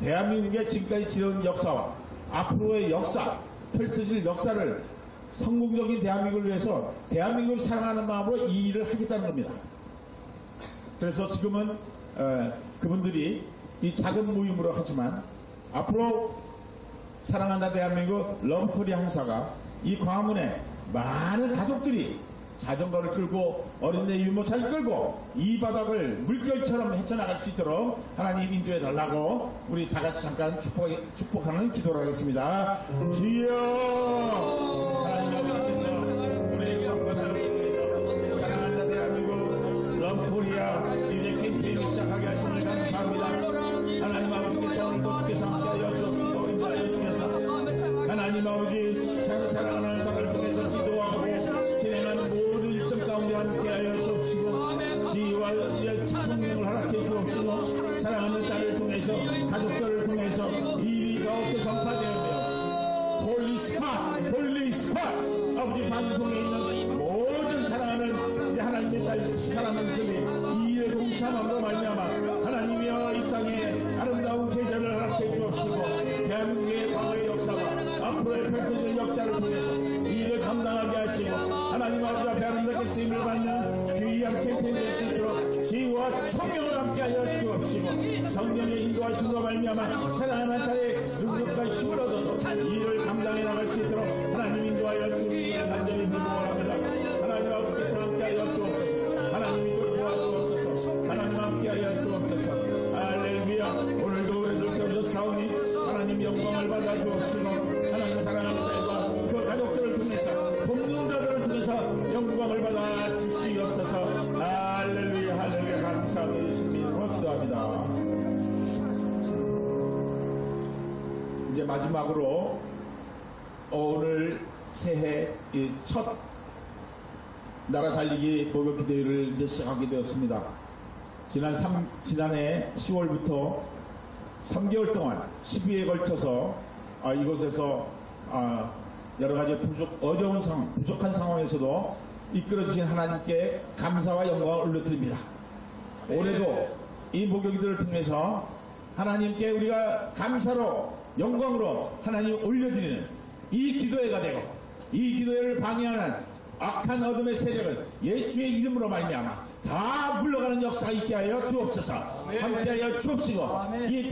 대한민국의 지금까지 지른 역사와 앞으로의 역사, 펼쳐질 역사를 성공적인 대한민국을 위해서 대한민국을 사랑하는 마음으로 이 일을 하겠다는 겁니다. 그래서 지금은 그분들이 이 작은 모임으로 하지만 앞으로 사랑한다 대한민국 러브코리아 행사가 이 광화문에 많은 가족들이 자전거를 끌고 어린애 유모차를 끌고 이 바닥을 물결처럼 헤쳐나갈 수 있도록 하나님 인도해 달라고 우리 다 같이 잠깐 축복하는 기도를 하겠습니다. 주여 하나님 아버지께서 우리 광화문을 사랑한다 대한민국 러브코리아 이제 캠페인을 시작하게 하시니 감사합니다. 하나님 아버지께서 오늘도 주께서 함께하여 주옵시고 인도하여 주셔서 하나님 아버지 사랑하는 사람을 통해서 기도하고 진행하는 모든 일정 가운데 함께하여 주옵시고 지혜와 성령을 허락해 주옵시고 사랑하는 딸을 통해서 가족들을 통해서 이 일이 더욱더 전파되며 홀리스팟 아버지 방송에 있는 모든 사랑하는 하나님의 딸 사랑하는 분이 이 일에 동참함으로 말미암아 하나님이여 이 땅에 아름다운 계절을 허락해 주옵시고 대한민국의 과거의 역사와 앞으로의 펼쳐질 역사를 통해서 이 일을 감당하게 하시고 하나님 아버지 앞에 아름답게 쓰임을 받는 귀한 캠페인 될 수 있도록 지혜와 총명을 함께하여 주옵시고 성령의 인도하심으로 말미암아 사랑하는 딸의 능력과 힘을 얻어서 이 일을 감당해 나갈 수 있도록 하나님 인도하여 주옵시고 간절히 기도합니다. 하나님 아버지께서 함께하여 주옵소서. 하나님 이걸 도와주옵소서. 하나님 함께하여 주옵소서. 할렐루야. 오늘도 우리들 세워주사오니 하나님 영광을 받아 주옵시고 하나님 사랑하는 딸과 그 가족들을 통해서 돕는 자들을 통해서 영광을 받아 주시옵소서. 할렐루야 할렐루야. 감사합니다. 예수님으로 기도합니다. 이제 마지막으로 오늘 새해 첫 나라 살리기 목요 기도회를 이제 시작하게 되었습니다. 지난해 10월부터 3개월 동안 12회에 걸쳐서 이곳에서 여러 가지 어려운 상황, 부족한 상황에서도 이끌어주신 하나님께 감사와 영광을 올려드립니다. 올해도 이 목요 기도를 통해서 하나님께 우리가 감사로 영광으로 하나님 올려드리는 이 기도회가 되고 이 기도회를 방해하는 악한 어둠의 세력을 예수의 이름으로 말미암아 다 물러가는 역사가 있게 하여 주옵소서. 함께하여 주옵시고 이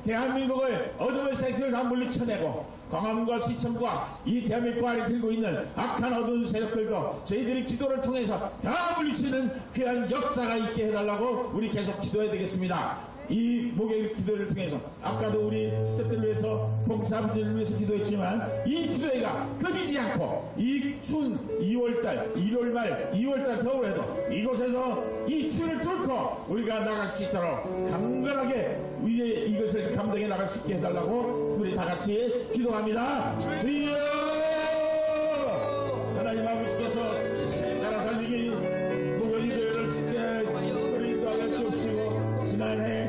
대한민국을 어둠의 세력을 다 물리쳐내고 광화문과 시청과 이 대한민국 안에 들고 있는 악한 어두운 세력들도 저희들이 기도를 통해서 다 물리치는 귀한 역사가 있게 해달라고 우리 계속 기도해야 되겠습니다. 이 목요일 기도를 통해서 아까도 우리 스태프들을 위해서 봉사분들을 위해서 기도했지만 이 기도회가 끊이지 않고 이 추운 2월달 1월 말 2월달 겨울에도 이곳에서 이 추위를 뚫고 우리가 나갈 수 있도록 강건하게 우리의 이것을 감당해 나갈 수 있게 해달라고 우리 다같이 기도합니다. 주여 하나님 아버지께서 나라 살리기 목요일 기도회를 특별히 인도하여 주옵시고 지난해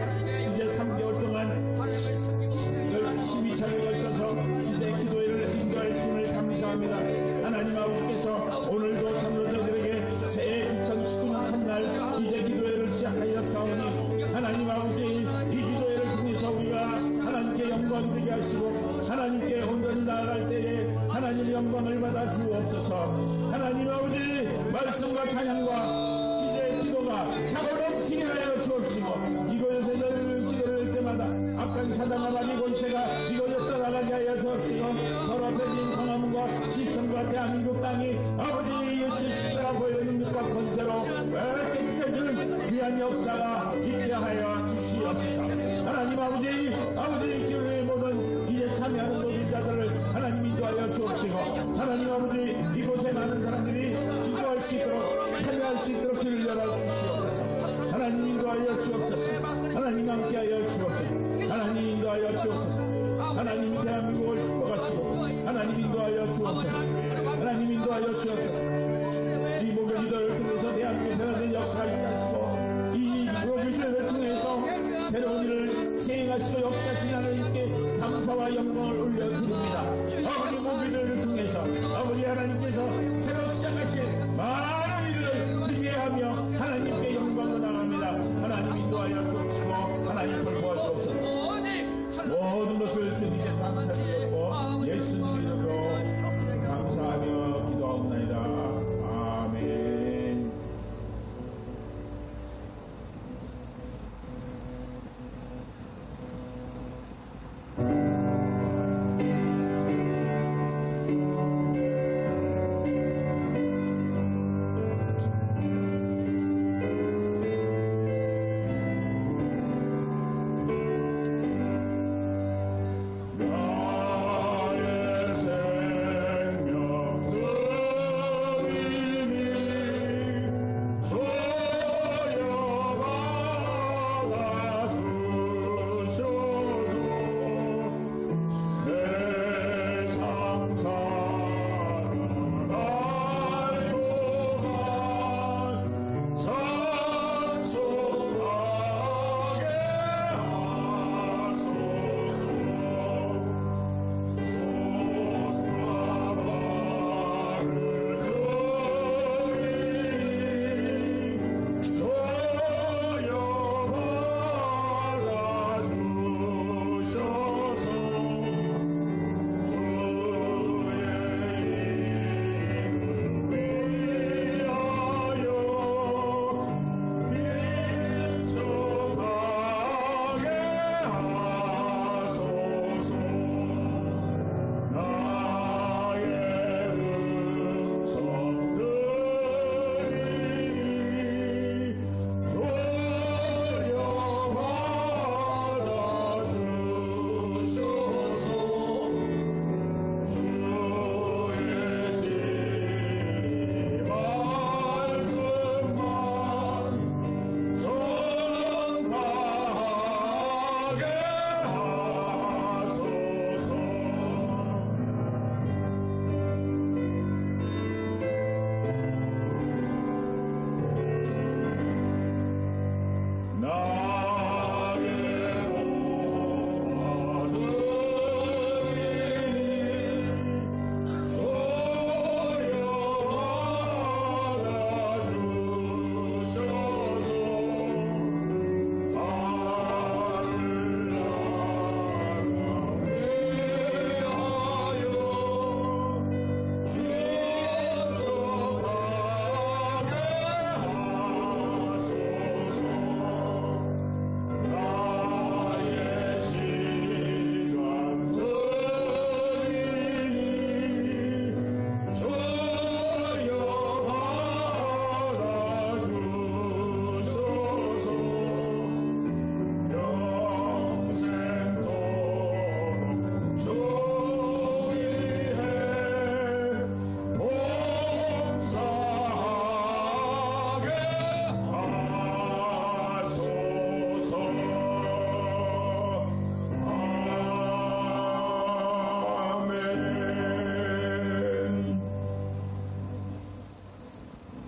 이제 3개월 동안 12차에 걸쳐서 이제 기도회를 인도해 주심을 감사합니다. 하나님 아버지께서 오늘도 참여자들에게 새해 2019년 첫날 이제 기도회를 시작하였사오니 하나님 아버지 이 기도회를 통해서 우리가 하나님께 영광 되게 하시고 하나님께 온전히 나아갈 때에 하나님 영광을 받아 주옵소서. 하나님 아버지 말씀과 찬양과 이제 기도가 차고 넘치게 하여 주옵시고 이곳에서 기도를 할 때마다 악한 사단과 마귀 권세가 이곳에 떠나가게 하여 주옵시고 더럽혀진 광화문과 시청과 대한민국 땅이 아버지 예수 십자가 보이는 능력과 권세로 깨끗해지는 귀한 역사가 있게 하여 주시옵소서. 하나님 아버지 기도의 모든 이제 참여하는 모든 자들을 하나님 인도하여 주옵시고 하나님 아버지 이곳에 많은 사람들이 기도할 수 있도록 참여할 수 있도록 길을 열어 주시옵소서. 하나님 인도하여 주옵소서. 하나님 함께하여 주옵소서. 하나님 인도하여 주옵소서. 하나님 대한민국을 축복하시고 하나님 인도하여 주옵소서. 하나님 인도하여 주옵소서. 이 목요일 기도를 통해서 대한민국 변화된 역사가 있게 하시고 이 목요일 기도를 통해서 새로운 일을 시행하시고 역사하신 하나님께 감사와 영광을 올려드립니다. 아버지 목요일 기도를 통해서 아버지 하나님께서 새로 시작하신 많은 일을 기대하며 하나님께 영광을 나갑니다. 하나님 인도하여 주옵시고 하나님 돌보아 주옵소서. 모든 것을 주님께 감사드렸고 예수님 이름으로 감사하며 기도하옵나이다. 아멘.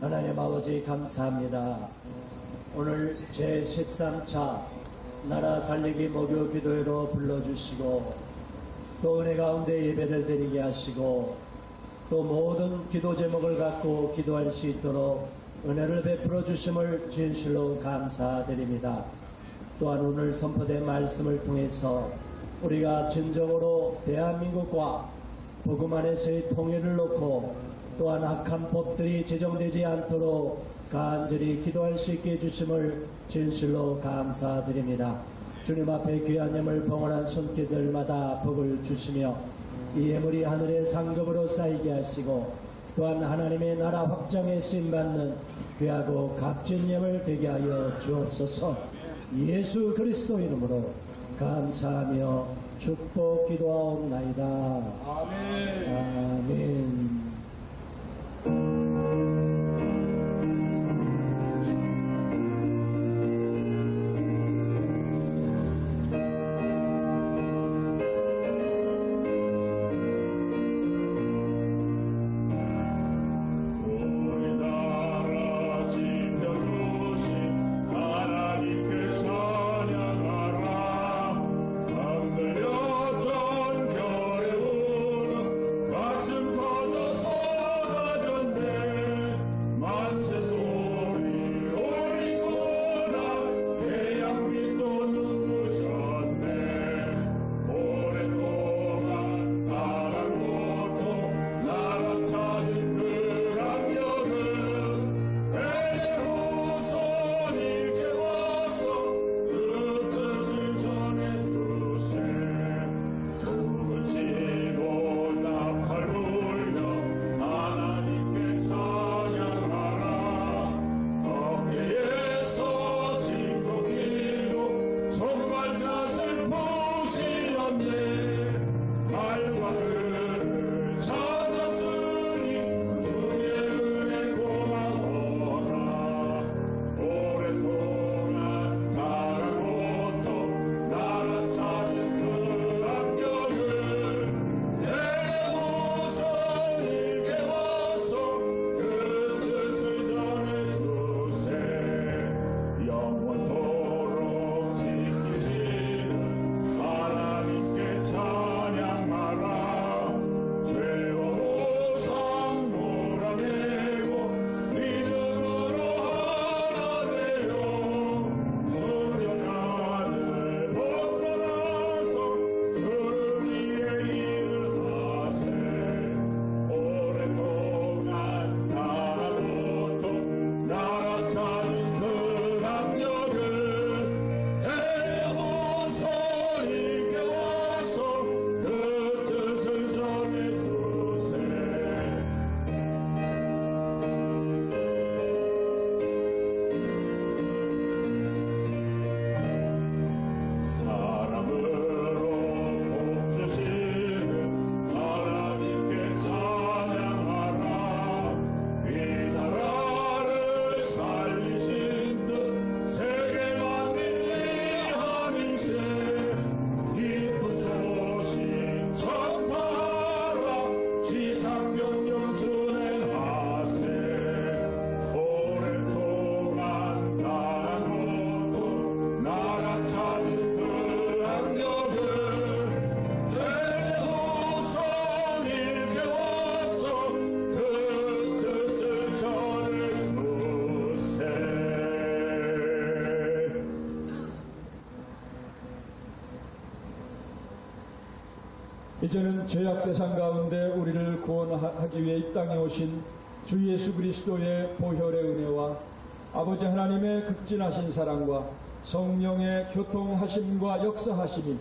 하나님 아버지 감사합니다. 오늘 제13차 나라 살리기 목요 기도회로 불러주시고 또 은혜 가운데 예배를 드리게 하시고 또 모든 기도 제목을 갖고 기도할 수 있도록 은혜를 베풀어 주심을 진실로 감사드립니다. 또한 오늘 선포된 말씀을 통해서 우리가 진정으로 대한민국과 복음 안에서의 통일을 놓고 또한 악한 법들이 제정되지 않도록 간절히 기도할 수 있게 해주심을 진실로 감사드립니다. 주님 앞에 귀한 예물 봉헌한 손길들마다 복을 주시며 이 예물이 하늘의 상급으로 쌓이게 하시고 또한 하나님의 나라 확장에 쓰임받는 귀하고 값진 예물 되게 하여 주옵소서. 예수 그리스도 이름으로 감사하며 축복 기도하옵나이다. 아멘. 아멘. 이제는 죄악 세상 가운데 우리를 구원하기 위해 이 땅에 오신 주 예수 그리스도의 보혈의 은혜와 아버지 하나님의 극진하신 사랑과 성령의 교통하심과 역사하심이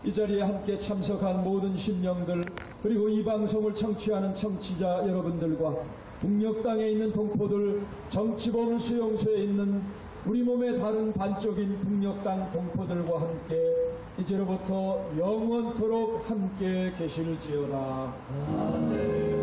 이 자리에 함께 참석한 모든 심령들 그리고 이 방송을 청취하는 청취자 여러분들과 북녘 땅에 있는 동포들, 정치범 수용소에 있는 우리 몸의 다른 반쪽인 북녘 땅 동포들과 함께 이제로부터 영원토록 함께 계실지어다. 아멘.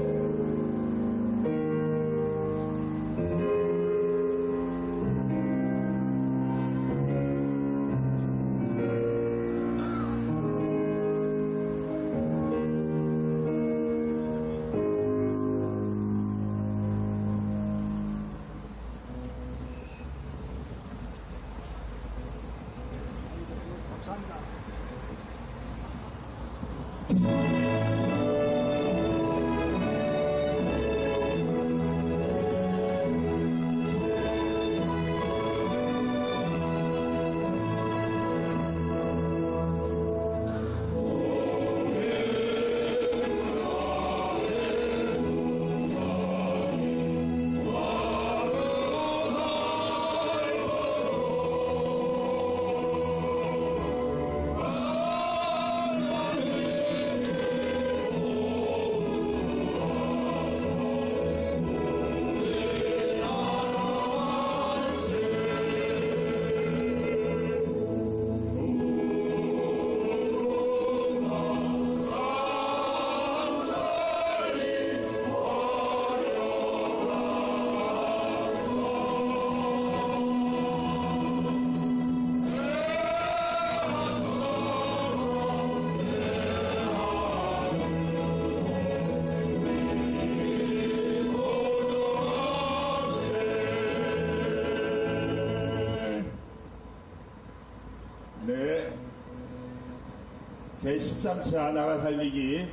제13차 나라 살리기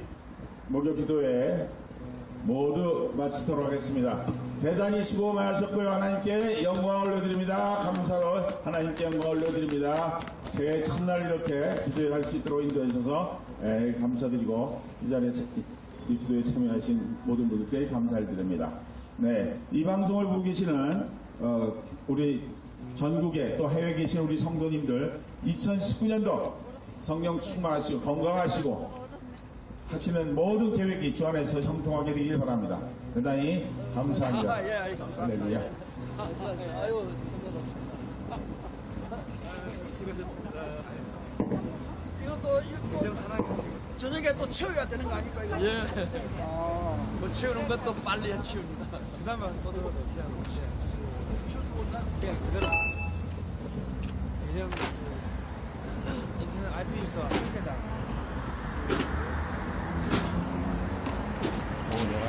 목요 기도회 모두 마치도록 하겠습니다. 대단히 수고 많으셨고요. 하나님께 영광을 올려드립니다. 감사로 하나님께 영광을 올려드립니다. 새해 첫날 이렇게 기도회 할 수 있도록 인도해 주셔서 감사드리고 이 자리에 이 기도에 참여하신 모든 분들께 감사를 드립니다. 네, 이 방송을 보고 계시는 우리 전국에 또 해외에 계신 우리 성도님들 2019년도 성령 충만하시고 건강하시고 하시는 모든 계획이 주 안에서 형통하게 되길 바랍니다. 대단히 감사합니다. 예, 감사합니다. 할렐루야. 아유, 감사합니다. 수고하셨습니다. 이것도 저녁에 또 치워야 되는 거 아닙니까? 이거? 예. 뭐 치우는 것도 빨리 치웁니다. 그 다음에 또 들어도 그냥 그대로. 그냥 인터넷 IP에서 크게다. 오, 내가